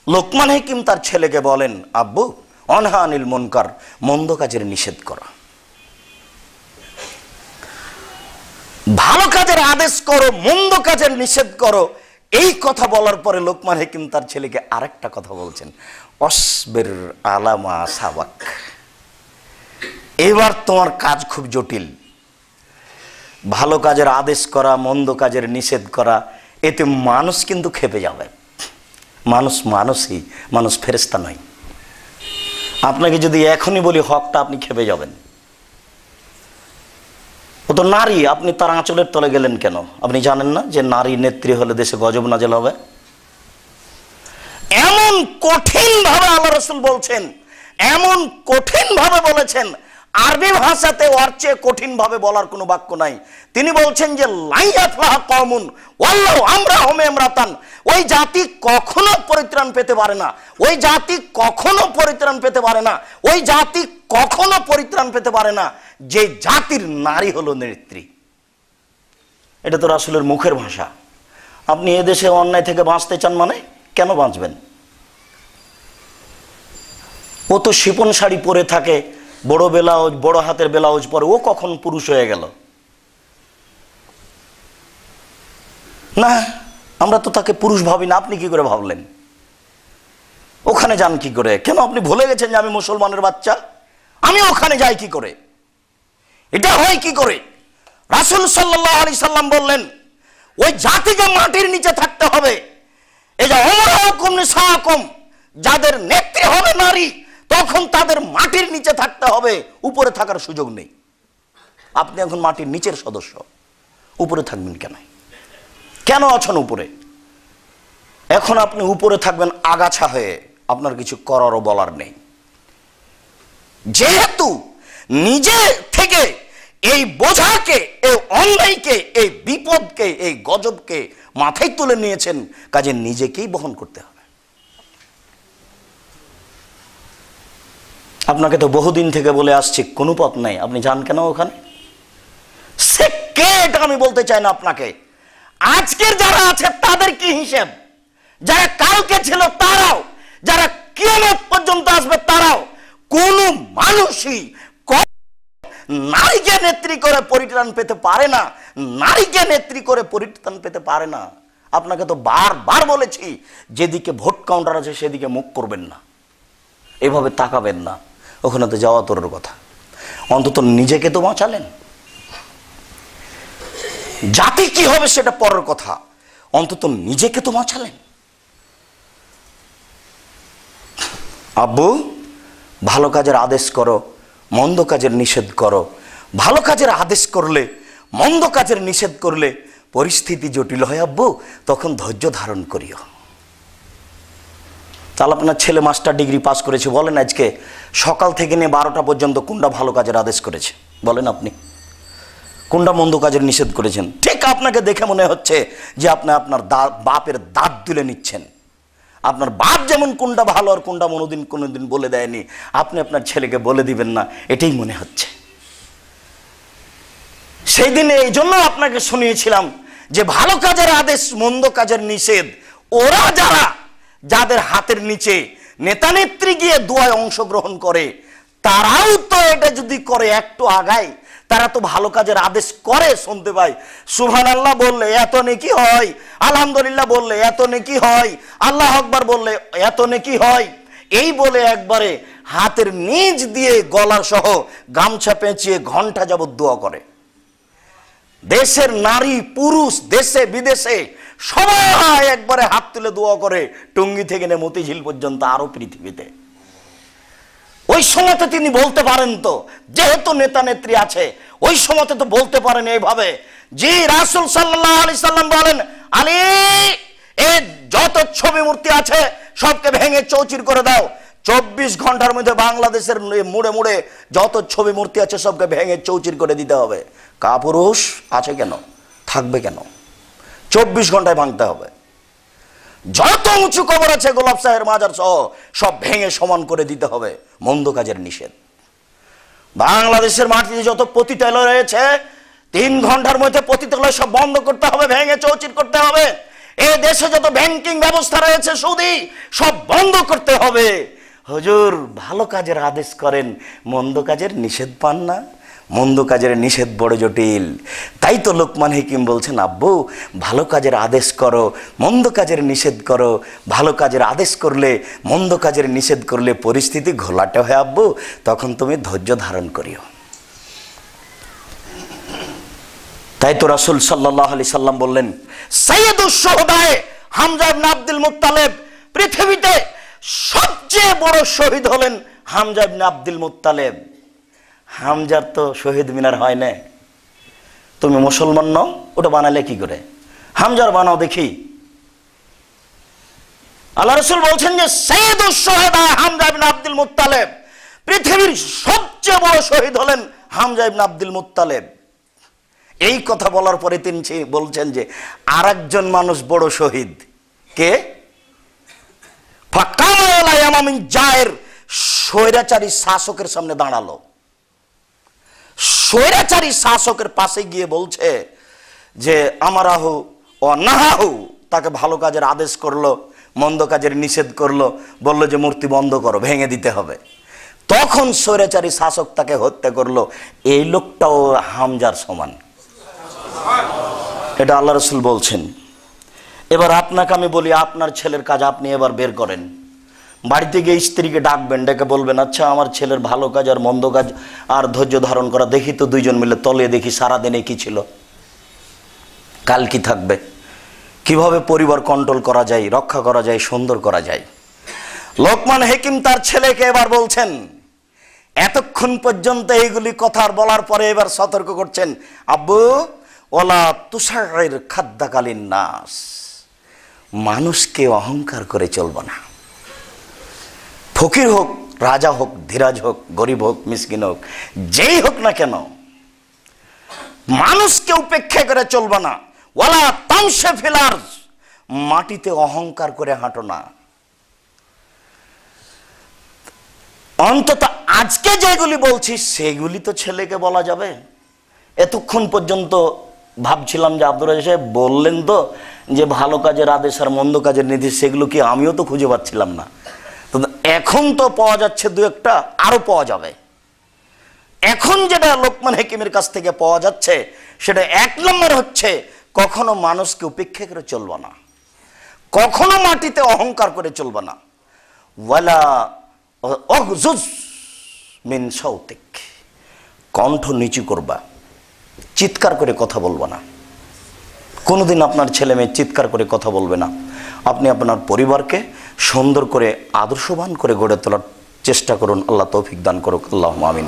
লোকমান হাকিম তার ছেলেকে বলেন, আব্বু অনহা আনিল মুনকার, মন্দ কাজের নিষেধ করা। ভালো কাজের আদেশ করো, মন্দ কাজের নিষেধ করো। এই কথা বলার পরে লোকমান হাকিম তার ছেলেকে আরেকটা কথা বলছেন, অসবির আলা মা সাবাক, এবার তোমার কাজ খুব জটিল। ভালো কাজের আদেশ করা, মন্দ কাজের নিষেধ করা, এতে মানুষ কিন্তু খেপে যাবে। মানুষই, মানুষ ফেরেশতা নয়। আপনাকে যদি এখনই বলি হকটা, আপনি খেপে যাবেন। ও তো নারী, আপনি তার আঁচলের তলে গেলেন কেন? আপনি জানেন না যে নারী নেত্রী হলে দেশে গজব নাজেল হবে? এমন কঠিন ভাবে আল্লাহ রাসূল বলছেন, এমন কঠিন ভাবে বলেছেন, আরবি ভাষাতে ওর চেয়ে কঠিন ভাবে বলার কোনো বাক্য নাই। তিনি বলছেন যে লাই আফলাহা কওমুন ওয়াল্লাহু আমরাহুম ইমরাতান, ওই জাতি কখনো পরিত্রাণ পেতে পারে না, ওই জাতি কখনো পরিত্রাণ পেতে পারে না, ওই জাতি কখনো পরিত্রাণ পেতে পারে না যে জাতির নারী হলো নেত্রী। এটা তো রাসূলের মুখের ভাষা। আপনি এদেশে অন্যায় থেকে বাঁচতে চান মানে কেন বাঁচবেন? ও তো শিপন শাড়ি পরে থাকে, বড় ব্লাউজ, বড় হাতের ব্লাউজ পরে, ও কখন পুরুষ হয়ে গেল? না, আমরা তো তাকে পুরুষ ভাবি না। আপনি কি করে ভাবলেন? ওখানে যান কি করে? কেন আপনি ভুলে গেছেন যে আমি মুসলমানের বাচ্চা? আমি ওখানে যাই কি করে? এটা হয় কি করে? রাসূল সাল্লাল্লাহু আলাইহি সাল্লাম বললেন, ওই জাতিকে মাটির নিচে থাকতে হবে। এই যে উমরাকুম নিসাকুম, যাদের নেত্রী হবে নারী, তখন তাদের মাটির নিচে থাকতে হবে, উপরে থাকার সুযোগ নেই। আপনি এখন মাটির নিচের সদস্য, উপরে থাকবেন কেন? কেন আছেন উপরে? এখন আপনি উপরে থাকবেন আগাছা হয়ে, আপনার কিছু করারও বলার নেই। যেহেতু নিজে থেকে এই বোঝাকে, এই অন্যায়কে, এই বিপদকে, এই গজবকে মাথায় তুলে নিয়েছেন, কাজে নিজেকেই বহন করতে হবে। আপনাকে তো বহুদিন থেকে বলে আসছি কোনো পথ নাই, আপনি যান কেন ওখানে? সে কে এটা আমি বলতে চাই না আপনাকে। আজকের যারা আছে তাদের কি হিসেব? যারা কালকে ছিল তারাও, যারা কিয়ামত পর্যন্ত আসবে তারাও। কোন মানুষই নারীকে নেত্রী করে পরিত্রাণ পেতে পারে না, নারীকে নেত্রী করে পরিত্রাণ পেতে পারে না। আপনাকে তো বারবার বলেছি, যেদিকে ভোট কাউন্টার আছে সেদিকে মুখ করবেন না, এভাবে তাকাবেন না, ওখানে তো যাওয়া তোর কথা। অন্তত নিজেকে তো বাঁচালেন। জাতি কি হবে সেটা পরের কথা, অন্তত নিজেকে তো বাঁচালেন। আব্বু ভালো কাজের আদেশ করো, মন্দ কাজের নিষেধ করো। ভালো কাজের আদেশ করলে, মন্দ কাজের নিষেধ করলে পরিস্থিতি জটিল হয় আব্বু, তখন ধৈর্য ধারণ করিও। তাহলে আপনার ছেলে মাস্টার ডিগ্রি পাস করেছে, বলেন আজকে সকাল থেকে নিয়ে 12টা পর্যন্ত কোনটা ভালো কাজের আদেশ করেছে? বলেন আপনি কোনটা মন্দ কাজের নিষেধ করেছেন? ঠিক আপনাকে দেখে মনে হচ্ছে যে আপনি আপনার বাপের দাঁত তুলে নিচ্ছেন। আপনার বাপ যেমন কোনটা ভালো আর কোনটা কোনোদিন বলে দেয়নি, আপনি আপনার ছেলেকে বলে দিবেন না, এটাই মনে হচ্ছে। সেই দিনে এই জন্য আপনাকে শুনিয়েছিলাম যে ভালো কাজের আদেশ, মন্দ কাজের নিষেধ, ওরা যাদের হাতের নিচে নেতা নেত্রী গিয়ে দোয়ায় অংশগ্রহণ করে, তারাও তো এটা যদি করে একটু আগায়, তারা তো ভালো কাজের আদেশ করে। শুনতে পাই সুবহানাল্লাহ বললে এত নেকি হয়, আলহামদুলিল্লাহ বললে এত নেকি হয়, আল্লাহ আকবার বললে এত নেকি হয়, এই বলে একবারে হাতের নিচ দিয়ে গলার সহ গামছা পেঁচিয়ে ঘন্টা যাবত দোয়া করে। দেশের নারী পুরুষ দেশে বিদেশে সবাই একবারে হাত তুলে দোয়া করে, টঙ্গী থেকে নে মতিঝিল পর্যন্ত, আরো পৃথিবীতে। ওই সময়তে তিনি বলতে পারেন তো, যেহেতু নেতা নেত্রী আছে, ওই সময়তে তো বলতে পারেন এইভাবে, জি রাসূল সাল্লাল্লাহু আলাইহি সাল্লাম বলেন, আলী এই যত ছবি মূর্তি আছে সবকে ভেঙে চৌচির করে দাও। 24 ঘন্টার মধ্যে বাংলাদেশের মুড়ে মুড়ে যত ছবি মূর্তি আছে সবকে ভেঙে চৌচির করে দিতে হবে। কাপুরুষ আছে কেন, থাকবে কেন? 24 ঘন্টায় ভাঙতে হবে। যত উঁচু কবর আছে গোলাপ সাহের মাজার সহ সব ভেঙে সমান করে দিতে হবে। মন্দ কাজের নিষেধ। বাংলাদেশের মাটিতে যত পতিতালয় রয়েছে 3 ঘন্টার মধ্যে পতিতালয় সব বন্ধ করতে হবে, ভেঙে চৌচির করতে হবে। এই দেশে যত ব্যাংকিং ব্যবস্থা রয়েছে সুদি সব বন্ধ করতে হবে। হুজুর ভালো কাজের আদেশ করেন, মন্দ কাজের নিষেধ পান না? মন্দ কাজের নিষেধ বড় জটিল। তাই তো লোকমান হাকিম বলছেন, আব্বু ভালো কাজের আদেশ করো, মন্দ কাজের নিষেধ করো। ভালো কাজের আদেশ করলে, মন্দ কাজের নিষেধ করলে পরিস্থিতি ঘোলাটে হয় আব্বু, তখন তুমি ধৈর্য ধারণ করিও। তাই তো রাসূল সাল্লাল্লাহু আলাইহি সাল্লাম বললেন, সাইয়্যিদুশ শুহাদায়ে হামজা ইবনে আব্দুল মুত্তালিব, পৃথিবীতে সবচেয়ে বড় শহীদ হলেন হামজা ইবনে আব্দুল মুত্তালিব। হামজার তো শহীদ মিনার হয় না। তুমি মুসলমান নও, ওটা বানালে কি করে? হামজার বানাও দেখি। আল্লাহ রাসূল বলছেন যে সাইয়্যিদুশ শুহাদা হামজা ইবনে আব্দুল মুত্তালিব, পৃথিবীর সবচেয়ে বড় শহীদ হলেন হামজা ইবনে আব্দুল মুত্তালিব। এই কথা বলার পরে তিনি বলছেন যে আরেকজন মানুষ বড় শহীদ কে? ফাকামা আলা ইয়ামামিন জায়ের, স্বৈরাচারী শাসকের সামনে দাঁড়ালো। স্বৈরাচারী শাসকের পাশে গিয়ে বলছে যে আমারাহু ও নাহাহু, তাকে ভালো কাজের আদেশ করলো, মন্দ কাজের নিষেধ করলো, বললো যে মূর্তি বন্ধ করো, ভেঙে দিতে হবে। তখন স্বৈরাচারী শাসক তাকে হত্যা করলো। এই লোকটাও হামজার সমান। এটা আল্লাহ রাসূল বলছেন। এবার আপনাকে আমি বলি, আপনার ছেলের কাজ আপনি এবার বের করেন। বাড়িতে গিয়ে স্ত্রীকে ডাকবেন, ডেকে বলবেন, আচ্ছা আমার ছেলের ভালো কাজ আর মন্দ কাজ আর ধৈর্য ধারণ করা দেখি তো, দুইজন মিলে তলে দেখি সারাদিনে কি ছিল, কাল কি থাকবে, কিভাবে পরিবার কন্ট্রোল করা যায়, রক্ষা করা যায়, সুন্দর করা যায়। লোকমান হাকিম তার ছেলেকে এবার বলছেন, এতক্ষণ পর্যন্ত এইগুলি কথা বলার পরে এবার সতর্ক করছেন, আব্বু ওয়ালা তুসাইর খাদ্দাকালীন নাস, মানুষকে অহংকার করে চলবো না। ফকির হোক, রাজা হোক, ধীরাজ হোক, গরিব হোক, মিসকিন হোক, যেই হোক না কেন, মানুষকে উপেক্ষা করে চলবো না। ওয়ালা তামশি ফিল আরজ, মাটিতে অহংকার করে হাঁটো না। অন্তত আজকে যেগুলি বলছি সেগুলি তো ছেলেকে বলা যাবে। এতক্ষণ পর্যন্ত ভাবছিলাম যে আব্দুর রাজ্জাক সাহেব বললেন তো যে ভালো কাজের আদেশ আর মন্দ কাজের নির্দেশ, সেগুলো কি আমিও তো খুঁজে পাচ্ছিলাম না। তো এখন তো পাওয়া যাচ্ছে দু একটা, আরো পাওয়া যাবে। এখন যেটা লোকমান হাকিমের কাছ থেকে পাওয়া যাচ্ছে সেটা 1 নম্বর হচ্ছে, কখনো মানুষকে উপেক্ষা করে চলবা না, কখনো মাটিতে অহংকার করে চলবা না। ওয়ালা অগজুজ মিন সাউতিক, কণ্ঠ নিচু করবা, চিৎকার করে কথা বলবা না। কোনোদিন আপনার ছেলে মেয়ে চিৎকার করে কথা বলবে না। আপনি আপনার পরিবারকে সুন্দর করে আদর্শবান করে গড়ে তোলার চেষ্টা করুন। আল্লাহ তৌফিক দান করুক। আল্লাহুম্মা আমিন।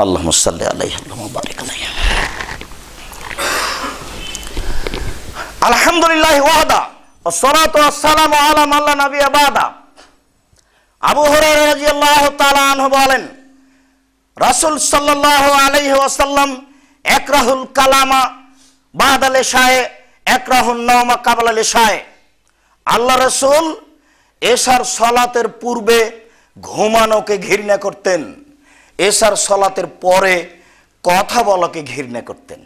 আল্লাহুম্মা সাল্লি আলাইহি ওয়া বারিক আলাইহি। আলহামদুলিল্লাহ ওয়াহদা ওয়াসসালাতু ওয়াসসালামু আলা মান লা নাবিয়্যা বাদা। আবু হুরায়রা রাদিয়াল্লাহু তাআলা আনহু বলেন, রাসূল সাল্লাল্লাহু আলাইহি ওয়াসাল্লাম একরাহুল কালামা বাদাল ইশায়ে একরাহুন নাওমা কাবলাল ইশায়ে। আল্লাহ রাসূল এশার সালাতের পূর্বে ঘুমানোকে ঘৃণা করতেন, এশার সালাতের পরে কথা বলাকে ঘৃণা করতেন।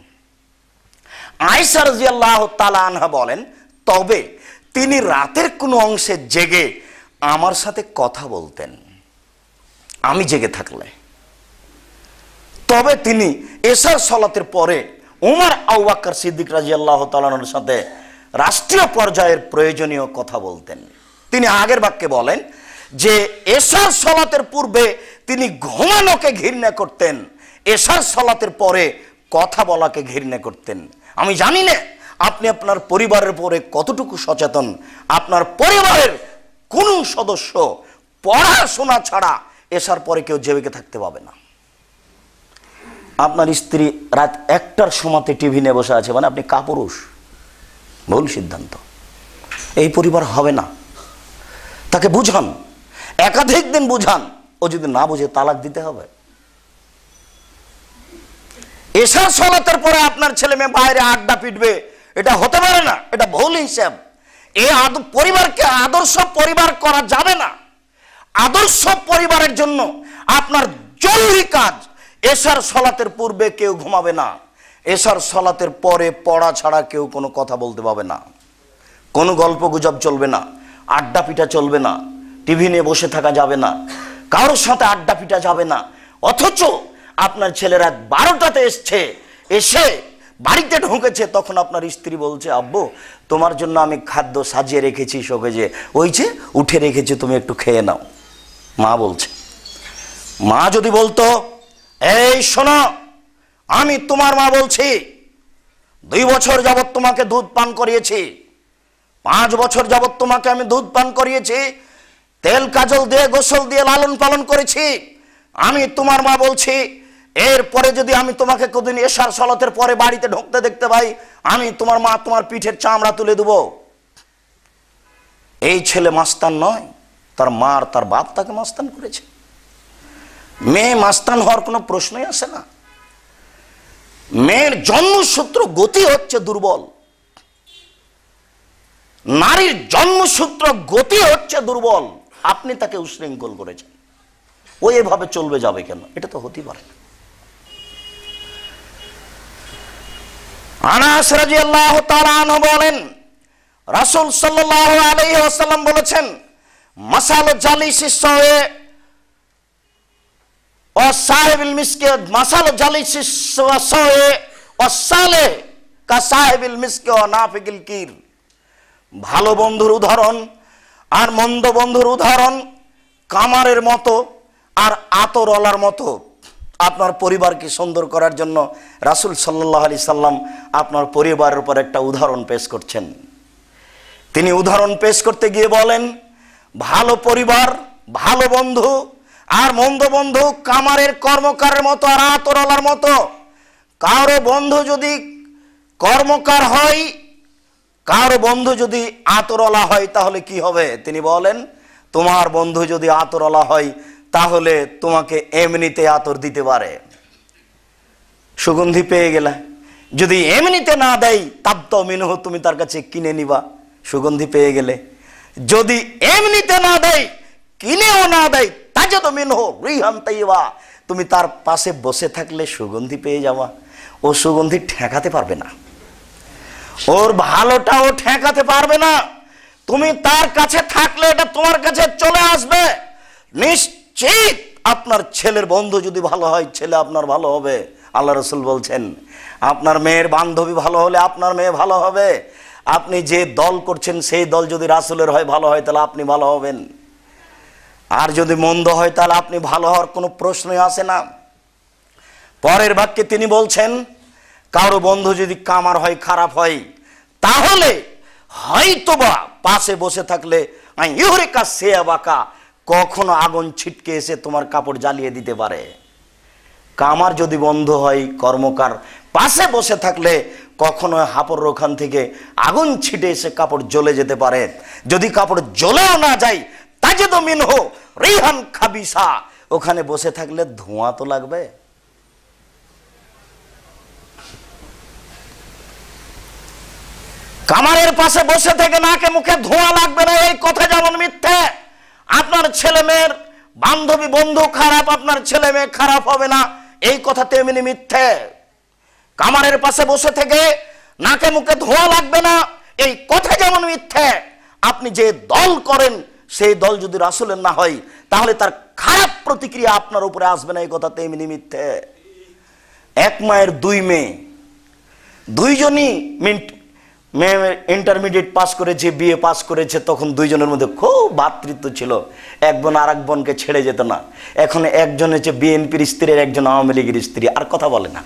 আয়েশা রাদিয়াল্লাহু তাআলা আনহা বলেন, তবে তিনি রাতের কোনো অংশে জেগে আমার সাথে কথা বলতেন আমি জেগে থাকলে। তবে তিনি এশার সালাতের পরে ওমর আবু বকর সিদ্দিক রাদিয়াল্লাহু তাআলা আনহুর সাথে রাষ্ট্রীয় পর্যায়ের প্রয়োজনীয় কথা বলতেন। তিনি আগের বাক্যে বলেন যে এশার সালাতের পূর্বে তিনি ঘুমানোকে ঘৃণা করতেন, এশার সালাতের পরে কথা বলাকে ঘৃণা করতেন। আমি জানি না আপনি আপনার পরিবারের পরে কতটুকু সচেতন। আপনার পরিবারের কোন সদস্য পড়াশোনা ছাড়া এশার পরে কেউ জেগে থাকতে পাবে না। আপনার স্ত্রী রাত 1টার সময়তে টিভি নিয়ে বসে আছে, মানে আপনি কাপুরুষ। ভুল সিদ্ধান্ত। এই পরিবার হবে না। তাকে বুঝান, একাধিক দিন বুঝান। ও যদি না বুঝে তালাক দিতে হবে। এশার সালাতের পরে আপনার ছেলে মেয়ে বাইরে আড্ডা পিটবে, এটা হতে পারে না। এটা ভুল হিসাব। এই পরিবারকে আদর্শ পরিবার করা যাবে না। আদর্শ পরিবারের জন্য আপনার জরুরি কাজ, এশার সালাতের পূর্বে কেউ ঘুমাবে না, এশার সালাতের পরে পড়া ছাড়া কেউ কোনো কথা বলতে পাবে না, কোনো গল্প গুজব চলবে না, আড্ডা পিটা চলবে না, টিভি নিয়ে বসে থাকা যাবে না, কারোর সাথে আড্ডা পিটা যাবে না। অথচ আপনার ছেলে রাত 12টাতে এসে বাড়িতে ঢুকেছে, তখন আপনার স্ত্রী বলছে, আব্বু তোমার জন্য আমি খাদ্য সাজিয়ে রেখেছি শোকেজে, ওই যে উঠে রেখেছি, তুমি একটু খেয়ে নাও। মা বলছে। মা যদি বলতো, এই শোনো, আমি তোমার মা বলছি, 2 বছর যাবৎ তোমাকে দুধ পান করিয়েছি, 5 বছর যাবৎ তোমাকে আমি দুধ পান করিয়েছি, তেল কাজল দিয়ে গোসল দিয়ে লালন পালন করেছি, আমি তোমার মা বলছি, এরপরে যদি আমি তোমাকে কোনদিন এশার সালাতের পরে বাড়িতে ঢুকতে দেখতে পাই, আমি তোমার মা তোমার পিঠের চামড়া তুলে দেব। এই ছেলে মাস্তান নয়, তার মা আর তার বাপ তাকে মাস্তান করেছে। মেয়ে মাস্তান হওয়ার কোনো প্রশ্নই আসে না। মেয়ের জন্মসূত্র গতি হচ্ছে দুর্বল, নারীর জন্মসূত্র গতি হচ্ছে দুর্বল। আপনি তাকে উশৃঙ্খল করেছেন, ও এভাবে চলবে যাবে কেন? এটা তো হতেই পারে না। আনাস রাদিয়াল্লাহু তাআলা আনহু বলেন, রাসূল সাল্লাল্লাহু আলাইহি ওয়াসাল্লাম বলেছেন, মাসালু জালিসিস সাওয়ে ও সাহিবিল মিসকে, মাসালু জালিসিস সাওয়ে ও সালেহ কা সাহিবিল মিসকে ও নাফিকিল কির। ভালো বন্ধুর উদাহরণ আর মন্দ বন্ধুর উদাহরণ কামারের মতো আর আতরওয়ালার মতো। আপনার পরিবারকে সুন্দর করার জন্য রাসূল সাল্লাল্লাহু আলাইহি সাল্লাম আপনার পরিবারের উপর একটা উদাহরণ পেশ করছেন। তিনি উদাহরণ পেশ করতে গিয়ে বলেন, ভালো পরিবার, ভালো বন্ধু আর মন্দ বন্ধু কামারের কর্মকারের মতো আর আতরওয়ালার মতো। কারো বন্ধু যদি কর্মকার হয়, কারো বন্ধু যদি আতরওয়ালা হয়, তাহলে কি হবে? তিনি বলেন, তোমার বন্ধু যদি আতরওয়ালা হয় তাহলে তোমাকে এমনিতে আতর দিতে পারে, সুগন্ধি পেয়ে গেলে। যদি এমনিতে না দেয়, তাবতাও মিনহু, তুমি তার কাছে কিনে নিবা, সুগন্ধি পেয়ে গেলে। যদি এমনিতে না দেয়, কিনেও না দেয়, তাজাদু মিনহু রিহান তাইয়্যিবা, তুমি তার পাশে বসে থাকলে সুগন্ধি পেয়ে যাওয়া। ও সুগন্ধি ঠেকাতে পারবে না, ওর ভালোটা ও ঠেকাতে পারবে না। তুমি তার কাছে থাকলে এটা তোমার কাছে চলে আসবে। নিশ্চিত আপনার ছেলের বন্ধু যদি ভালো হয়, ছেলে আপনার ভালো হবে। আল্লাহ রাসূল বলছেন, আপনার মেয়ের বান্ধবী ভালো হলে আপনার মেয়ে ভালো হবে। আপনি যে দল করছেন সেই দল যদি রাসূলের হয়, ভালো হয়, তাহলে আপনি ভালো হবেন। আর যদি মন্দ হয়, তাহলে আপনি ভালো হওয়ার কোনো প্রশ্নই আসে না। পরের বাক্যে তিনি বলছেন, কারো বন্ধু যদি কামার হয়, খারাপ হয়, তাহলে হয়তোবা পাশে বসে থাকলে ইউরিকা সেয়াবাকা, কখনো আগুন ছিটকে এসে তোমার কাপড় জ্বালিয়ে দিতে পারে। কামার যদি বন্ধ হয়, কর্মকার পাশে বসে থাকলে কখনো হাপড় ওখান থেকে আগুন ছিটে এসে কাপড় জ্বলে যেতে পারে। যদি কাপড় জ্বলেও না যায়, তাজেদু মিনহু রিহান খাবিসা, ওখানে বসে থাকলে ধোঁয়া তো লাগবে। কামারের পাশে বসে থেকে নাকে মুখে ধোঁয়া লাগবে না, এই কথা যেমন মিথ্যে, আপনার ছেলে মেয়ের বান্ধবী বন্ধু খারাপ, আপনার ছেলে মেয়ে খারাপ হবে না, এই কথা তেমনি মিথ্যে। কামারের পাশে বসে থেকে নাকে মুখে ধোঁয়া লাগবে না, এই কথা যেমন মিথ্যে। আপনি যে দল করেন সেই দল যদি রাসূলের না হয়, তাহলে তার খারাপ প্রতিক্রিয়া আপনার উপরে আসবে না, এই কথা তেমনি মিথ্যে। এক মায়ের দুই মেয়ে, দুইজনই ইন্টারমিডিয়েট পাস করেছে, বিএ পাস করেছে, তখন দুইজনের মধ্যে খুব ভ্রাতৃত্ব ছিল, এক বোন আর এক বোনকে ছেড়ে যেত না। এখন একজন হচ্ছে বিএনপির স্ত্রী, একজন আওয়ামী লীগের স্ত্রী, আর কথা বলে না।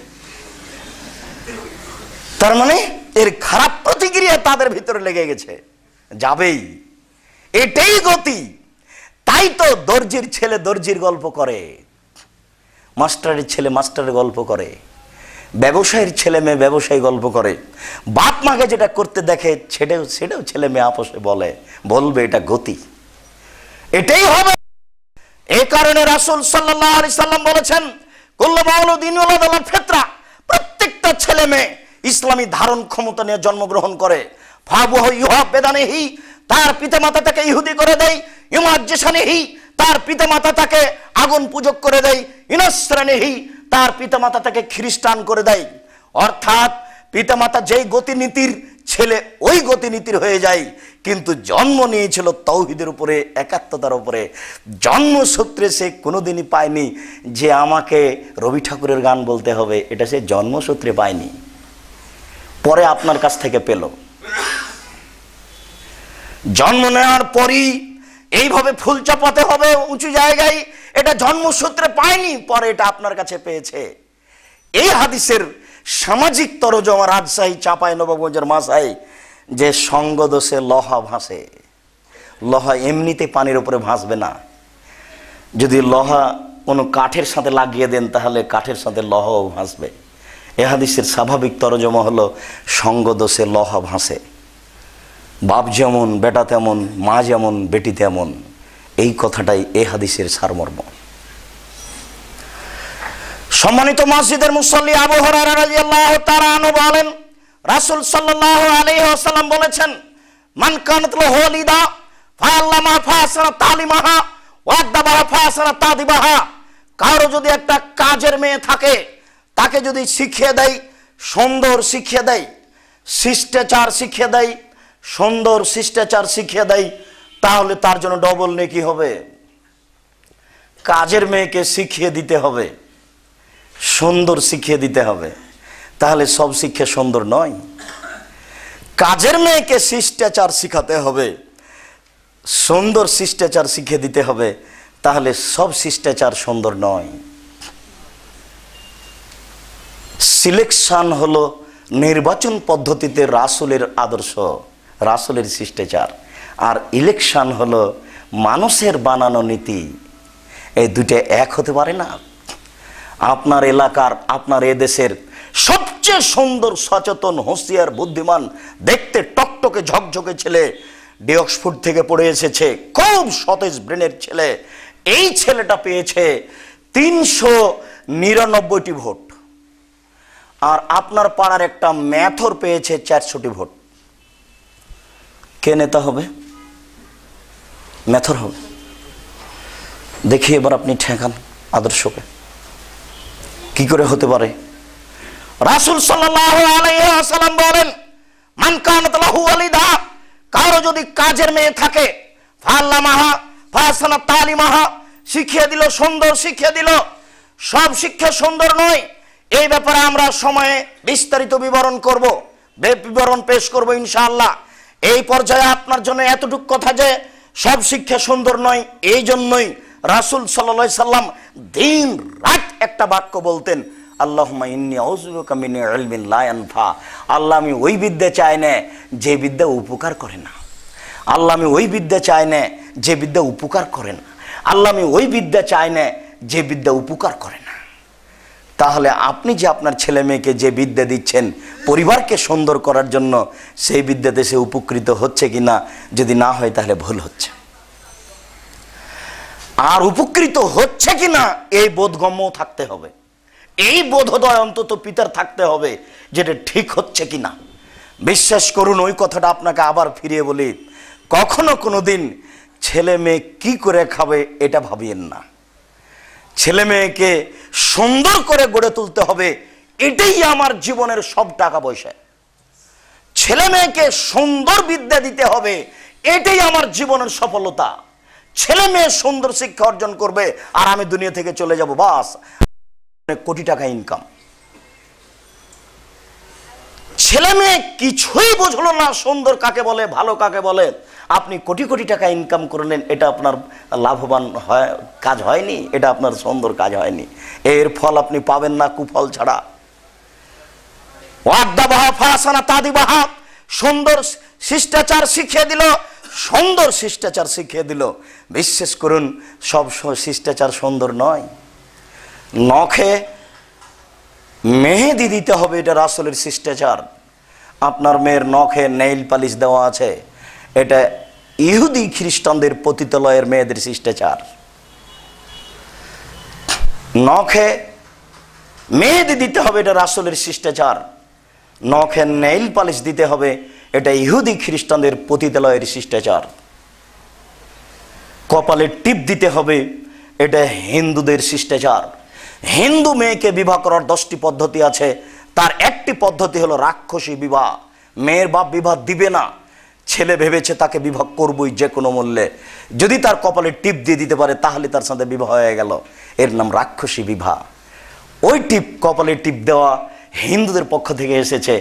তার মানে এর খারাপ প্রতিক্রিয়া তাদের ভিতরে লেগে গেছে, যাবেই, এটাই গতি। তাই তো দর্জির ছেলে দর্জির গল্প করে, মাস্টারের ছেলে মাস্টারের গল্প করে, ব্যবসায়ীর ছেলে মেয়ে ব্যবসায়ী গল্প করে। বাপ মাকে যেটা করতে দেখে সেটাও ছেলে মেয়ে আপসে বলবে, এটা গতি, এটাই হবে। এই কারণে রাসূল সাল্লাল্লাহু আলাইহি সাল্লাম বলেছেন, কুল্লু মাউলুদিন ইউলাদু আলাল ফিতরা, প্রত্যেকটা ছেলে মেয়ে ইসলামী ধারণ ক্ষমতা নিয়ে জন্মগ্রহণ করে। ফাবুহু ইউহাব্বিদানিহি, তার পিতামাতা তাকে ইহুদি করে দেয়, ইউমাজ্জিসানিহি, তার পিতামাতা তাকে আগুন পূজক করে দেয়, ইনাসরানিহি, তার পিতামাতা তাকে খ্রিস্টান করে দেয়। অর্থাৎ পিতামাতা যেই গতিনীতির, ছেলে ওই গতিনীতির হয়ে যায়। কিন্তু জন্ম নিয়েছিল তাওহীদের উপরে, একাত্মতার উপরে। জন্মসূত্রে সে কোনোদিনই পায়নি যে আমাকে রবি ঠাকুরের গান বলতে হবে, এটা সে জন্মসূত্রে পায়নি, পরে আপনার কাছ থেকে পেল। জন্ম নেওয়ার পরই এইভাবে ফুল চাপাতে হবে উঁচু জায়গায়, এটা জন্মসূত্রে পায়নি, পরে এটা আপনার কাছে পেয়েছে। এই হাদিসের সামাজিক তরজমা রাজশাহী চাঁপাই নবাবগঞ্জের মাসায় যে সঙ্গ দোষে লহা ভাসে, লহা এমনিতে পানির উপরে ভাসবে না, যদি লহা কোনো কাঠের সাথে লাগিয়ে দেন তাহলে কাঠের সাথে লহাও ভাসবে। এ হাদিসের স্বাভাবিক তরজমা হলো সঙ্গ দোষে লহা ভাসে। বাপ যেমন বেটা তেমন, মা যেমন বেটি তেমন, এই কথাটাই এ হাদিসের সারমর্ম। সম্মানিত মসজিদের মুসল্লি আবু হুরায়রা রাদিয়াল্লাহু তাআলা আনহু বলেন, রাসূল সাল্লাল্লাহু আলাইহি ওয়াসাল্লাম বলেছেন, মান কানাত লাহু ওয়ালিদা ফাআল্লামা ফাসানা তালিমাহা ওয়াদাবাহা ফাসানা তাদিবাহা, কারো যদি একটা কাজের মেয়ে থাকে, তাকে যদি শিখিয়ে দেয়, সুন্দর শিখিয়ে দেয়, শিষ্টাচার শিখিয়ে দেয়, সুন্দর শিষ্টাচার শিখিয়ে দেয়, তাহলে তার জন্য ডবল নেকি হবে। কাজের মেয়েকে শিখিয়ে দিতে হবে, সুন্দর শিখিয়ে দিতে হবে, তাহলে সব শিক্ষা সুন্দর নয়। কাজের মেয়েকে শিষ্টাচার শিখাতে হবে, সুন্দর শিষ্টাচার শিখিয়ে দিতে হবে, তাহলে সব শিষ্টাচার সুন্দর নয়। সিলেকশন হলো নির্বাচন পদ্ধতিতে রাসূলের আদর্শ, রাসূলের শিষ্টাচার, আর ইলেকশন হলো মানুষের বানানো নীতি। এই দুটো এক হতে পারে না। আপনার এলাকার, আপনার এদেশের সবচেয়ে সুন্দর, সচেতন, হুঁশিয়ার, বুদ্ধিমান, দেখতে টকটকে ঝকঝকে ছেলে অক্সফোর্ড থেকে পড়ে এসেছে, খুব সতেজ ব্রেনের ছেলে, এই ছেলেটা পেয়েছে 399টি ভোট, আর আপনার পাড়ার একটা ম্যাথর পেয়েছে 400টি ভোট। কে নেতা হবে? ম্যাথর হবে। দেখি এবার আপনি ঠেকান আদর্শকে, কি করে হতে পারে? রাসূল সাল্লাল্লাহু আলাইহি ওয়াসাল্লাম বলেন, মান কানাত লাহু ওয়ালিদা, কারো যদি কাজের মেয়ে থাকে, ফাআল্লামাহা ফাসানা তালিমাহা, শিখিয়ে দিল, সুন্দর শিখিয়ে দিল। সব শিক্ষা সুন্দর নয়, এই ব্যাপারে আমরা সময়ে বিস্তারিত বিবরণ করব, বিবরণ পেশ করব ইনশাআল্লাহ। এই পর্যায়ে আপনার জন্য এতটুকু কথা যে সব শিক্ষা সুন্দর নয়, এই জন্যই রাসূল সাল্লাল্লাহু আলাইহি সাল্লাম দিন রাত একটা বাক্য বলতেন, আল্লাহুম্মা ইন্নী আউযুবিকা মিন ইলমিন লা ইয়ানফা। আল্লাহ, আমি ওই বিদ্যা চাই না যে বিদ্যা উপকার করে না। আল্লাহ, আমি ওই বিদ্যা চাই না যে বিদ্যা উপকার করে না। আল্লাহ আমি ওই বিদ্যা চাই না যে বিদ্যা উপকার করে না। তাহলে আপনি যে আপনার ছেলে মেয়েকে যে বিদ্যা দিচ্ছেন পরিবারকে সুন্দর করার জন্য, সেই বিদ্যাতে সে উপকৃত হচ্ছে কিনা, যদি না হয় তাহলে ভুল হচ্ছে। আর উপকৃত হচ্ছে কিনা এই বোধগম্য থাকতে হবে, এই বোধোদয় অন্তত পিতার থাকতে হবে যেটা ঠিক হচ্ছে কিনা। বিশ্বাস করুন, ওই কথাটা আপনাকে আবার ফিরিয়ে বলি, কখনো কোনো দিন ছেলে মেয়ে কি করে খাবে এটা ভাবিয়েন না। ছেলে মেয়েকে সুন্দর করে গড়ে তুলতে হবে, এটাই আমার জীবনের সব টাকা পয়সা। ছেলে মেয়েকে সুন্দর বিদ্যা দিতে হবে, এটাই আমার জীবনের সফলতা। ছেলে মেয়ে সুন্দর শিক্ষা অর্জন করবে আর আমি দুনিয়া থেকে চলে যাব, বাস কোটি টাকা ইনকাম। ছেলে মেয়ে কিছুই বুঝলো না সুন্দর কাকে বলে, ভালো কাকে বলে, আপনি কোটি কোটি টাকা ইনকাম করলেন, এটা আপনার লাভবান কাজ হয়নি, এটা আপনার সুন্দর কাজ হয়নি। এর ফল আপনি পাবেন না কুফল ছাড়া। সুন্দর শিষ্টাচার শিখিয়ে দিল, সুন্দর শিষ্টাচার শিখিয়ে দিল। বিশ্বাস করুন, সব শিষ্টাচার সুন্দর নয়। নখে মেহেদি দিতে হবে, এটা রাসূলের শিষ্টাচার। আপনার মেয়ের নখে নেইল পালিশ দেওয়া আছে, এটা ইহুদি খ্রিস্টানদের পতিতালয়ের মেয়েদের শিষ্টাচার। নখে মেহেদি দিতে হবে, এটা রাসূলের শিষ্টাচার। নখে নেইল পালিশ দিতে হবে, এটা ইহুদি খ্রিস্টানদের পতিতালয়ের শিষ্টাচার। কপালে টিপ দিতে হবে, এটা হিন্দুদের শিষ্টাচার। হিন্দু মেয়েকে বিবাহ করার 10টি পদ্ধতি আছে, তার একটি পদ্ধতি হলো রাক্ষসী বিবাহ। মেয়ের বাপ বিবাহ দিবে না, ছেলে ভেবেছে তাকে বিবাহ করবই যে কোনো মূল্যে, যদি তার কপালে টিপ দিয়ে দিতে পারে তাহলে তার সাথে বিবাহ হয়ে গেল, এর নাম রাক্ষসী বিবাহ। ওই টিপ, কপালে টিপ দেওয়া হিন্দুদের পক্ষ থেকে এসেছে,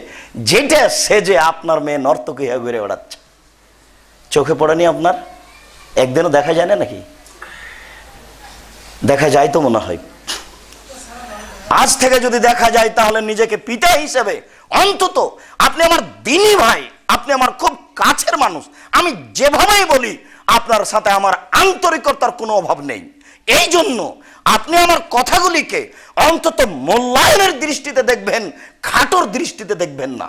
যেটা সেজে আপনার মেয়ে নর্তকী হয়ে ঘুরে বেড়াচ্ছে। চোখে পড়েনি আপনার? একদিনও দেখা যায় না নাকি? দেখা যায় তো মনে হয়। আজ থেকে যদি দেখা যায় তাহলে নিজেকে পিতা হিসেবে অন্তত, আপনি আমার দিনী ভাই, আপনি আমার খুব কাছের মানুষ, আমি যেভাবেই বলি আপনার সাথে আমার আন্তরিকতার কোনো অভাব নেই। এই জন্য আপনি আমার কথাগুলিকে অন্তত মূল্যায়নের দৃষ্টিতে দেখবেন, খাটোর দৃষ্টিতে দেখবেন না।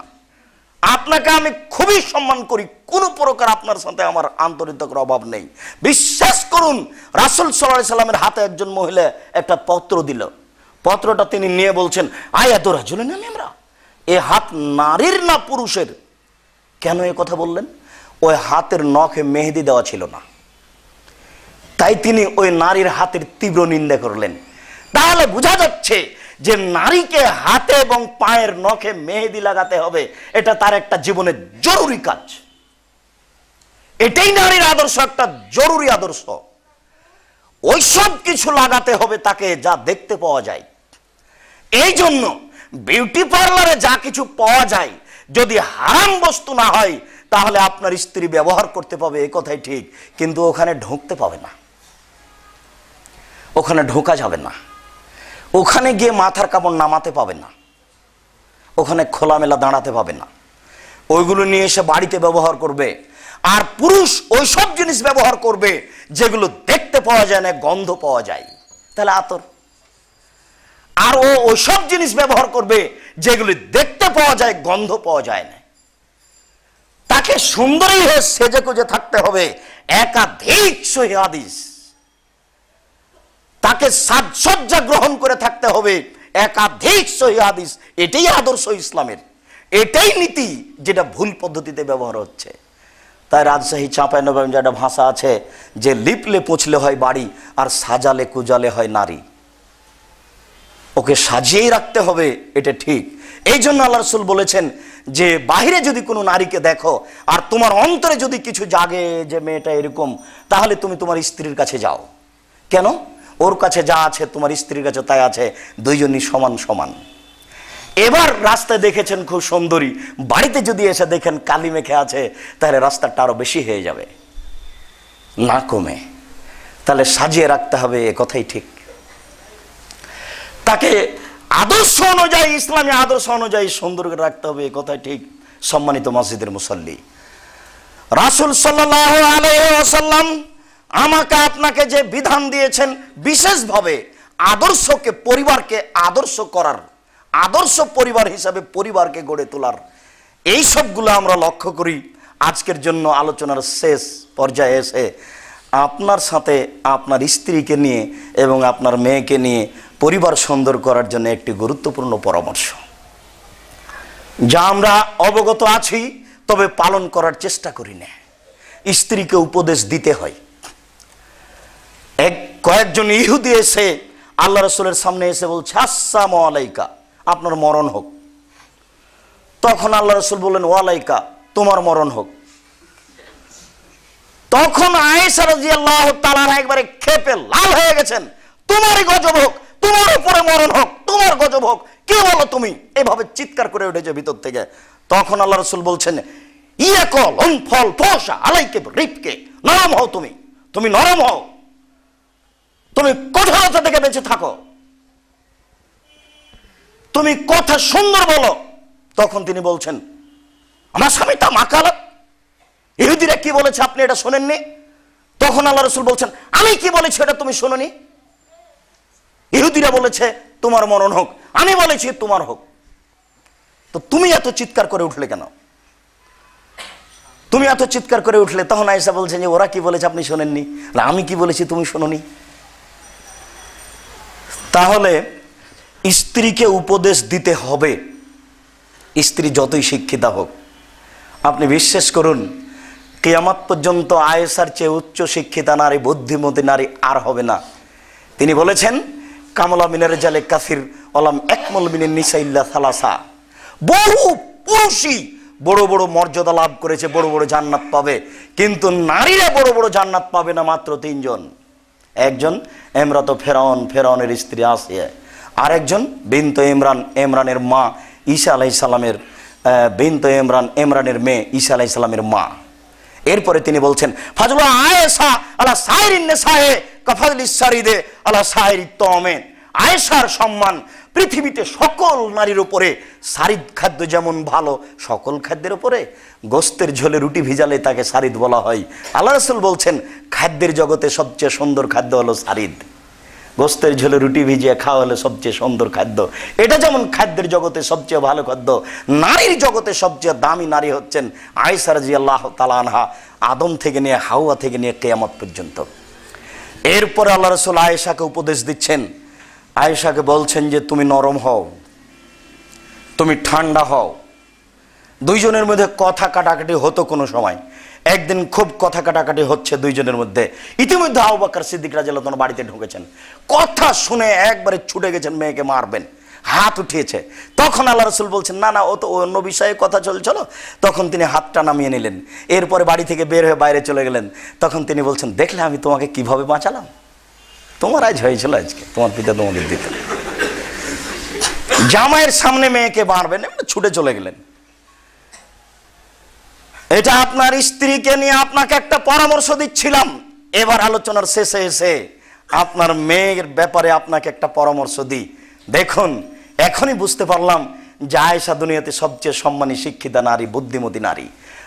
আপনাকে আমি খুবই সম্মান করি, কোনো প্রকার আপনার সাথে আমার আন্তরিকতার অভাব নেই। বিশ্বাস করুন, রাসূল সাল্লাল্লাহু আলাইহি সাল্লামের হাতে একজন মহিলা একটা পত্র দিল, পত্রটা তিনি নিয়ে বলছেন, আয়াতু রাজুলিন নামে আমরা, এ হাত নারীর না পুরুষের? কেন এ কথা বললেন? ওই হাতের নখে মেহেদি দেওয়া ছিল না, তাই তিনি ওই নারীর হাতের তীব্র নিন্দা করলেন। তাহলে বোঝা যাচ্ছে যে নারীকে হাতে এবং পায়ের নখে মেহেদি লাগাতে হবে, এটা তার একটা জীবনের জরুরি কাজ। এটাই নারীর আদর্শ, একটা জরুরি আদর্শ। ওই সব কিছু লাগাতে হবে তাকে যা দেখতে পাওয়া যায়। এই জন্য বিউটি পার্লারে যা কিছু পাওয়া যায়, যদি হারাম বস্তু না হয় তাহলে আপনার স্ত্রী ব্যবহার করতে পাবে, এই কথাই ঠিক, কিন্তু ওখানে ঢুকতে পাবে না, ওখানে ঢোকা যাবে না, ওখানে গিয়ে মাথার কাপড় নামাতে পাবে না, ওখানে খোলামেলা দাঁড়াতে পাবে না। ওইগুলো নিয়ে এসে বাড়িতে ব্যবহার করবে। আর পুরুষ ওই সব জিনিস ব্যবহার করবে যেগুলো দেখতে পাওয়া যায় না, গন্ধ পাওয়া যায়, তাহলে আতর। আর ও ওই সব জিনিস ব্যবহার করবে যেগুলি দেখতে পাওয়া যায়, গন্ধ পাওয়া যায় না। তাকে সুন্দরী হয়ে সেজে গুজে থাকতে হবে, একাধিক সহিহ হাদিস। তাকে সাজসজ্জা গ্রহণ করে থাকতে হবে, একাধিক সহিহ হাদিস। এটাই আদর্শ ইসলামের, এটাই নীতি, যেটা ভুল পদ্ধতিতে ব্যবহার হচ্ছে। তাই রাজশাহী চাঁপাইনবাবগঞ্জে একটা ভাষা আছে যে লিপলে পুছলে হয় বাড়ি আর সাজালে কুজালে হয় নারী। ওকে সাজিয়েই রাখতে হবে, এটা ঠিক। এই জন্য আল্লাহ রাসূল বলেছেন যে বাহিরে যদি কোনো নারীকে দেখো আর তোমার অন্তরে যদি কিছু জাগে যে মেয়েটা এরকম, তাহলে তুমি তোমার স্ত্রীর কাছে যাও। কেন? ওর কাছে যা আছে তোমার স্ত্রীর কাছে তাই আছে, দুইজনই সমান সমান। এবার রাস্তায় দেখেছেন খুব সুন্দরী, বাড়িতে যদি এসে দেখেন কালি মেখে আছে, তাহলে রাস্তাটা আরো বেশি হয়ে যাবে, না কমে। তাহলে সাজিয়ে রাখতে হবে, এ কথাই ঠিক। তাকে আদর্শ অনুযায়ী, ইসলামী আদর্শ অনুযায়ী সুন্দর করে রাখতে হবে, এ কথাই ঠিক। সম্মানিত মসজিদের মুসল্লি, রাসূল সাল্লাল্লাহু আলাইহি ওয়াসাল্লাম আমাকে আপনাকে যে বিধান দিয়েছেন বিশেষভাবে আদর্শকে, পরিবারকে আদর্শ করার, আদর্শ পরিবার হিসাবে পরিবারকে গড়ে তোলার, এই সবগুলো আমরা লক্ষ্য করি। আজকের জন্য আলোচনার শেষ পর্যায়ে এসে আপনার সাথে আপনার স্ত্রীকে নিয়ে এবং আপনার মেয়েকে নিয়ে পরিবার সুন্দর করার জন্য একটি গুরুত্বপূর্ণ পরামর্শ, যা আমরা অবগত আছি তবে পালন করার চেষ্টা করি না। স্ত্রীকে উপদেশ দিতে হয়। কয়েকজন ইহুদি এসে আল্লাহ রাসূলের সামনে এসে বলছে, আসসালামু আলাইকা, আপনার মরণ হোক। তখন আল্লাহ রাসূল বললেন, ওয়ালাইকা, তোমার মরণ হোক। তখন আয়েশা রাদিয়াল্লাহু তাআলা একবারে ক্ষেপে লাল হয়ে গেছেন, তোমারই গজব হোক, তোমার উপরে মরণ হোক, তোমার গজব হোক, কে বলো তুমি? এভাবে চিৎকার করে উঠেছে ভিতর থেকে। তখন আল্লাহ রাসূল বলছেন, ইয়াকল ফল ফসা আলাইকে রিপকে, নরম হও, তুমি নরম হও, তুমি কঠোরতা থেকে বেঁচে থাকো, তুমি কথা সুন্দর বলো। তখন তিনি বলছেন, আমার স্বামী তা মাকালা, ইহুদিরা কি বলেছে আপনি এটা শোনেননি? তখন আল্লাহ রাসূল বলছেন, আমি কি বলেছি এটা তুমি শোনোনি? ইহুদিরা বলেছে তোমার মরণ হোক, আমি বলেছি তোমার হোক, তো তুমি এত চিৎকার করে উঠলে কেন? তুমি এত চিৎকার করে উঠলে? তখন আয়েশা বলছেন যে ওরা কি বলেছে আপনি শোনেননি, না আমি কি বলেছি তুমি শোনোনি? তাহলে স্ত্রীকে উপদেশ দিতে হবে, স্ত্রী যতই শিক্ষিতা হোক। আপনি বিশ্বাস করুন, কিয়ামত পর্যন্ত আয়েশার চেয়ে উচ্চ শিক্ষিতা নারী, বুদ্ধিমতী নারী আর হবে না। তিনি বলেছেন, কামলা মিনার জালে কাসির অলাম একমল মিনের নিসা ইল্লা সালাসা, বহু পুরুষই বড় বড় মর্যাদা লাভ করেছে, বড় বড় জান্নাত পাবে, কিন্তু নারীরা বড় বড় জান্নাত পাবে না মাত্র তিনজন। একজন এমরাত ফেরাউন, ফেরাউনের স্ত্রী আসিয়া, আরেকজন বিনতে ইমরান, ইমরানের মা ঈসা আলাইহিস সালামের বিনতে ইমরান, ইমরানের মেয়ে ঈসা আলাইহিস সালামের মা। এরপরে তিনি বলছেন, ফাজলু আয়েশা আলা সাইরিন নিসায়ে কাফালিস সারিদে আলা সাইরি তমেন, আয়েশার সম্মান পৃথিবীতে সকল নারীর উপরে, সারিদ খাদ্য যেমন ভালো সকল খাদ্যের উপরে, গোস্তের ঝোলে রুটি ভিজালে তাকে সারিদ বলা হয়। আল্লাহ রাসূল বলছেন, খাদ্যের জগতে সবচেয়ে সুন্দর খাদ্য হলো সারিদ, গোস্তের ঝোলে রুটি ভিজিয়ে খাওয়া হলো সবচেয়ে সুন্দর খাদ্য। এটা যেমন খাদ্যের জগতে সবচেয়ে ভালো খাদ্য, নারীর জগতে সবচেয়ে দামি নারী হচ্ছেন আয়েশা রাদিয়াল্লাহু তাআলা আনহা, আদম থেকে নিয়ে হাওয়া থেকে নিয়ে কিয়ামত পর্যন্ত। এরপর আল্লাহ রাসূল আয়েশাকে উপদেশ দিচ্ছেন, আয়েশাকে বলছেন যে তুমি নরম হও, তুমি ঠান্ডা হও। দুইজনের মধ্যে কথা কাটাকাটি হতো কোনো সময়, একদিন খুব কথা কাটাকাটি হচ্ছে দুইজনের মধ্যে। ইতিমধ্যে আবু বকর সিদ্দিক রাদিয়াল্লাহু তাআলা বাড়িতে ঢুকেছেন, কথা শুনে একবারে ছুটে গেছেন মেয়েকে মারবেন, হাত উঠিয়েছে। তখন আল্লাহ রাসূল বলছেন, না না, ও তো অন্য বিষয়ে কথা চলছিল। তখন তিনি হাতটা নামিয়ে নিলেন, এরপরে বাড়ি থেকে বের হয়ে বাইরে চলে গেলেন। তখন তিনি বলছেন, দেখলে আমি তোমাকে কিভাবে বাঁচালাম, তোমার আজ হয়েছিল, আজকে তোমার পিতা তোমাদের দিত। জামাইয়ের সামনে মেয়েকে মারবেন, ছুটে চলে গেলেন। এটা আপনার স্ত্রীকে নিয়ে আপনাকে একটা পরামর্শ দিচ্ছিলাম। এবার আলোচনার শেষে এসে আপনার মেয়ের ব্যাপারে আপনাকে একটা পরামর্শ দিই। দেখুন, এখনই বুঝতে পারলাম যে আয়েশা দুনিয়াতে সবচেয়ে সম্মানী শিক্ষিতা নারী, বুদ্ধিমতী নারী।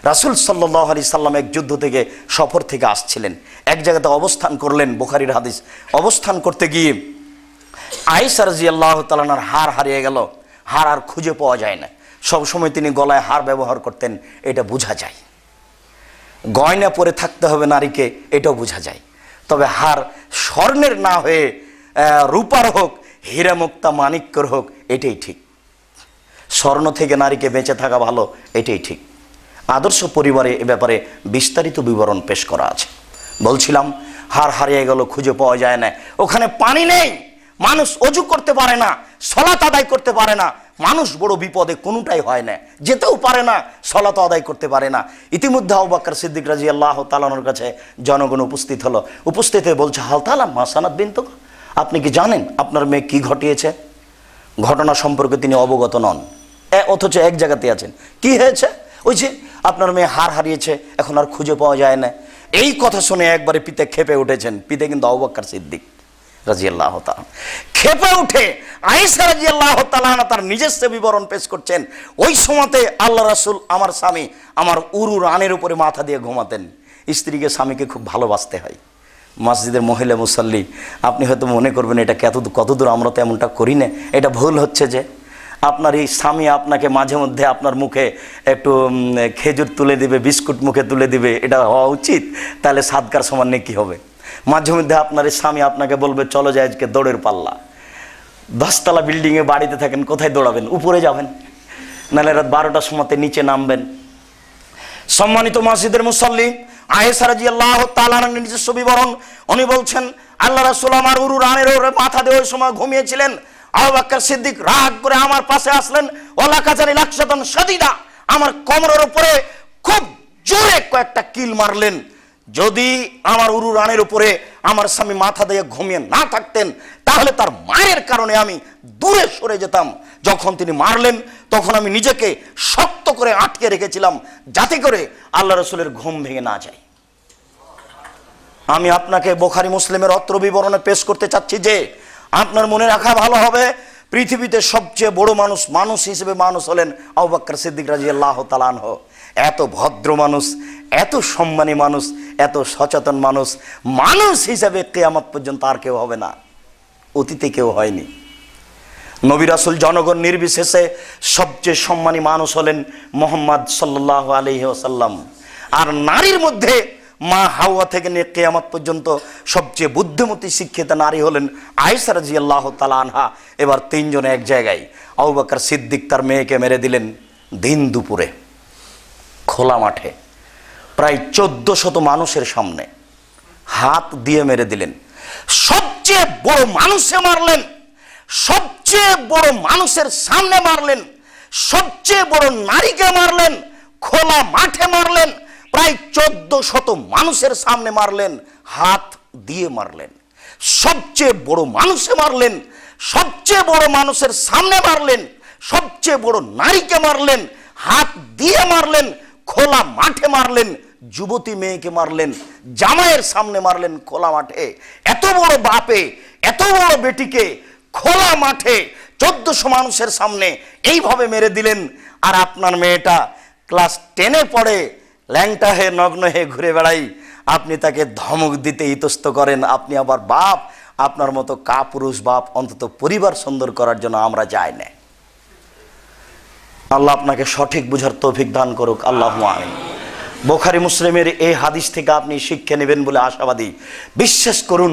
রাসূল সাল্লাল্লাহু আলাইহি সাল্লাম এক যুদ্ধ থেকে, সফর থেকে আসছিলেন, এক জায়গাতে অবস্থান করলেন, বুখারীর হাদিস। অবস্থান করতে গিয়ে আয়েশা রাদিয়াল্লাহু তাআলার হার হারিয়ে গেল, হার আর খুঁজে পাওয়া যায় না। সবসময় তিনি গলায় হার ব্যবহার করতেন, এটা বোঝা যায়। গয়না পরে থাকতে হবে নারীকে, এটাও বোঝা যায়। তবে হার স্বর্ণের না হয়ে রূপার হোক, হীরা মুক্তা মানিক্যর হোক, এটাই ঠিক। স্বর্ণ থেকে নারীকে বেঁচে থাকা ভালো, এটাই ঠিক। আদর্শ পরিবারে এ ব্যাপারে বিস্তারিত বিবরণ পেশ করা আছে। বলছিলাম, হার হারিয়ে গেল, খুঁজে পাওয়া যায় না। ওখানে পানি নেই, মানুষ অজু করতে পারে না, সালাত আদায় করতে পারে না, মানুষ বড় বিপদে, কোনোটাই হয় না, যেতেও পারে না, সালাত আদায় করতে পারে না। ইতিমধ্যে আবু বকর সিদ্দিক রাদিয়াল্লাহু তাআলা আনহুর কাছে জনগণ উপস্থিত হলো। উপস্থিত হয়ে বলছে, হাল তাআলা মা সানাত বিনত, আপনি কি জানেন আপনার মেয়ে কি ঘটিয়েছে? ঘটনা সম্পর্কে তিনি অবগত নন, অথচ এক জায়গাতে আছেন। কি হয়েছে? ওই যে আপনার মেয়ে হার হারিয়েছে, এখন আর খুঁজে পাওয়া যায় না। এই কথা শুনে একবারে পিতে খেপে উঠেছেন। পিতে কিন্তু আবু বকর সিদ্দিক রাদিয়াল্লাহু তাআলা। খেপে উঠে আয়েশা রাদিয়াল্লাহু তাআলা তার নিজস্ব বিবরণ পেশ করছেন। ওই সময়তে আল্লাহ রাসূল, আমার স্বামী, আমার উরু রানের উপরে মাথা দিয়ে ঘুমাতেন। স্ত্রীকে, স্বামীকে খুব ভালোবাসতে হয়। মসজিদের মহিলা মুসাল্লি, আপনি হয়তো মনে করবেন এটা কতদূর আমরা তো এমনটা করি না। এটা ভুল হচ্ছে যে আপনার এই স্বামী আপনাকে মাঝে মধ্যে আপনার মুখে একটু খেজুর তুলে দিবে, বিস্কুট মুখে তুলে দিবে, এটা হওয়া উচিত। তাহলে সাদকার সমান নেকি হবে। মাঝে মধ্যে আপনার এই স্বামী আপনাকে বলবে চলো যাই আজকে দৌড়ের পাল্লা। 10তলা বিল্ডিংয়ে বাড়িতে থাকেন, কোথায় দৌড়াবেন? উপরে যাবেন, নাহলে রাত 12টার সময়তে নিচে নামবেন। সম্মানিত মসজিদের মুসাল্লি, আয়েশা রাদিয়াল্লাহু তাআলা আনহার নিজস্ব বিবরণ, উনি বলছেন আল্লাহ রাসূল আমার উরু রানের ওপরে মাথা দিয়ে ওই সময় ঘুমিয়েছিলেন। আবু বকর সিদ্দিক রাগ করে আমার পাশে আসলেন, ওয়ালা কাজানি লাকসাতান শাদীদা, আমার কোমরের উপরে খুব জোরে কয়েকটা কিল মারলেন। যদি আমার উরু রানের উপরে আমার স্বামী মাথা দিয়ে ঘুমিয়ে না থাকতেন তাহলে তার মায়ের কারণে আমি দূরে সরে যেতাম। যখন তিনি মারলেন তখন আমি নিজেকে শক্ত করে আটকে রেখেছিলাম যাতে করে আল্লাহ রাসূলের ঘুম ভেঙে না যায়। আমি আপনাকে বুখারী মুসলিমের অত্র বিবরণে পেশ করতে চাচ্ছি যে আপনার মনে রাখা ভালো হবে, পৃথিবীতে সবচেয়ে বড় মানুষ হিসেবে মানুষ হলেন আবু বকর সিদ্দিক রাদিয়াল্লাহু তাআলা আনহু। এত ভদ্র মানুষ, এত সম্মানী মানুষ, এত সচেতন মানুষ হিসেবে কিয়ামত পর্যন্ত আর কেউ হবে না, অতীতে কেউ হয়নি। নবী রাসূল জনগণ নির্বিশেষে সবচেয়ে সম্মানী মানুষ হলেন মুহাম্মদ সাল্লাল্লাহু আলাইহি ওয়াসাল্লাম। আর নারীর মধ্যে মা হাওয়া থেকে নিয়ে কিয়ামত পর্যন্ত সবচেয়ে বুদ্ধিমতী শিক্ষিত নারী হলেন আয়েশা রাদিয়াল্লাহু তাআলা আনহা। এবার তিনজনে এক জায়গায়। আবু বকর সিদ্দিক তার মেয়েকে মেরে দিলেন দিন দুপুরে খোলা মাঠে, প্রায় 1400 মানুষের সামনে হাত দিয়ে মেরে দিলেন। সবচেয়ে বড় মানুষে মারলেন, সবচেয়ে বড় মানুষের সামনে মারলেন, সবচেয়ে বড় নারীকে মারলেন, খোলা মাঠে মারলেন, প্রায় 1400 মানুষের সামনে মারলেন, হাত দিয়ে মারলেন। সবচেয়ে বড় মানুষে মারলেন, সবচেয়ে বড় মানুষের সামনে মারলেন, সবচেয়ে বড় নারীকে মারলেন, হাত দিয়ে মারলেন, খোলা মাঠে মারলেন, যুবতী মেয়েকে মারলেন, জামাইয়ের সামনে মারলেন খোলা মাঠে। এত বড় বাপে এত বড় বেটিকে খোলা মাঠে 1400 মানুষের সামনে এইভাবে মেরে দিলেন। আর আপনার মেয়েটা ক্লাস 10-এ পড়ে, ল্যাংটা হয়ে নগ্ন হয়ে ঘুরে বেড়াই, আপনি তাকে ধমক দিতে ইতস্ত করেন। আপনি আবার বাপ, আপনার মতো কাপুরুষ বাপ অন্তত পরিবার সুন্দর করার জন্য আমরা যাই না। আল্লাহ আপনাকে সঠিক বুঝার তৌফিক দান করুক, আল্লাহুম্মা আমিন। বুখারী মুসলিমের এই হাদিস থেকে আপনি শিক্ষা নেবেন বলে আশাবাদী। বিশ্বাস করুন,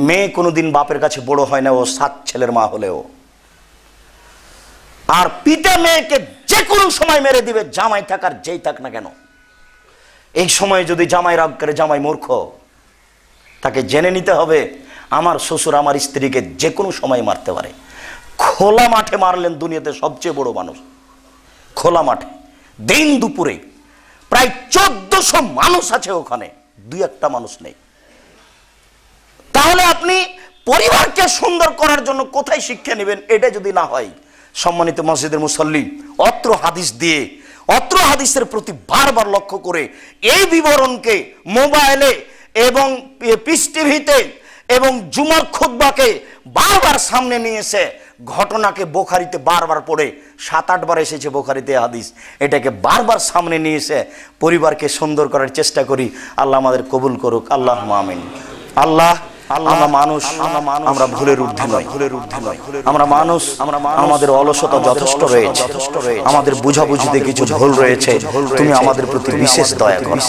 মেয়ে কোনোদিন বাপের কাছে বড় হয় না, ও 7 ছেলের মা হলেও। আর পিতা মেয়েকে যে কোনো সময় মেরে দিবে, জামাই থাকার যেই থাক না কেন। এই সময় যদি জামাই রাগ করে, জামাই মূর্খ, তাকে জেনে নিতে হবে আমার শ্বশুর আমার স্ত্রীকে যে কোনো সময় মারতে পারে। খোলা মাঠে মারলেন দুনিয়াতে সবচেয়ে বড় মানুষ, খোলা মাঠে দিন দুপুরে। প্রায় 1400 মানুষ আছে ওখানে, 2-1টা মানুষ নেই। তাহলে আপনি পরিবারকে সুন্দর করার জন্য কোথায় শিক্ষা নেবেন? এটা যদি না হয়, সম্মানিত মসজিদের মুসল্লি, অত্র হাদিস দিয়ে, অত্র হাদিসের প্রতি বারবার লক্ষ্য করে এই বিবরণকে মোবাইলে এবং পিস টিভিতে এবং জুমার খুতবাকে বারবার সামনে নিয়ে এসে ঘটনাকে বুখারীতে বারবার পড়ে, 7-8 বার এসেছে বুখারীতে হাদিস, এটাকে বারবার সামনে নিয়ে এসে পরিবারকে সুন্দর করার চেষ্টা করি। আল্লাহ আমাদের কবুল করুক, আল্লাহুম্মা আমিন। আল্লাহ, আমরা মানুষ, আমরা ভুলের ঊর্ধ্বে নই। আমরা মানুষ, আমাদের অলসতা যথেষ্ট রয়েছে, আমাদের বুঝাবুঝিতে কিছু ভুল রয়েছে। তুমি আমাদের প্রতি বিশেষ দয়া করো।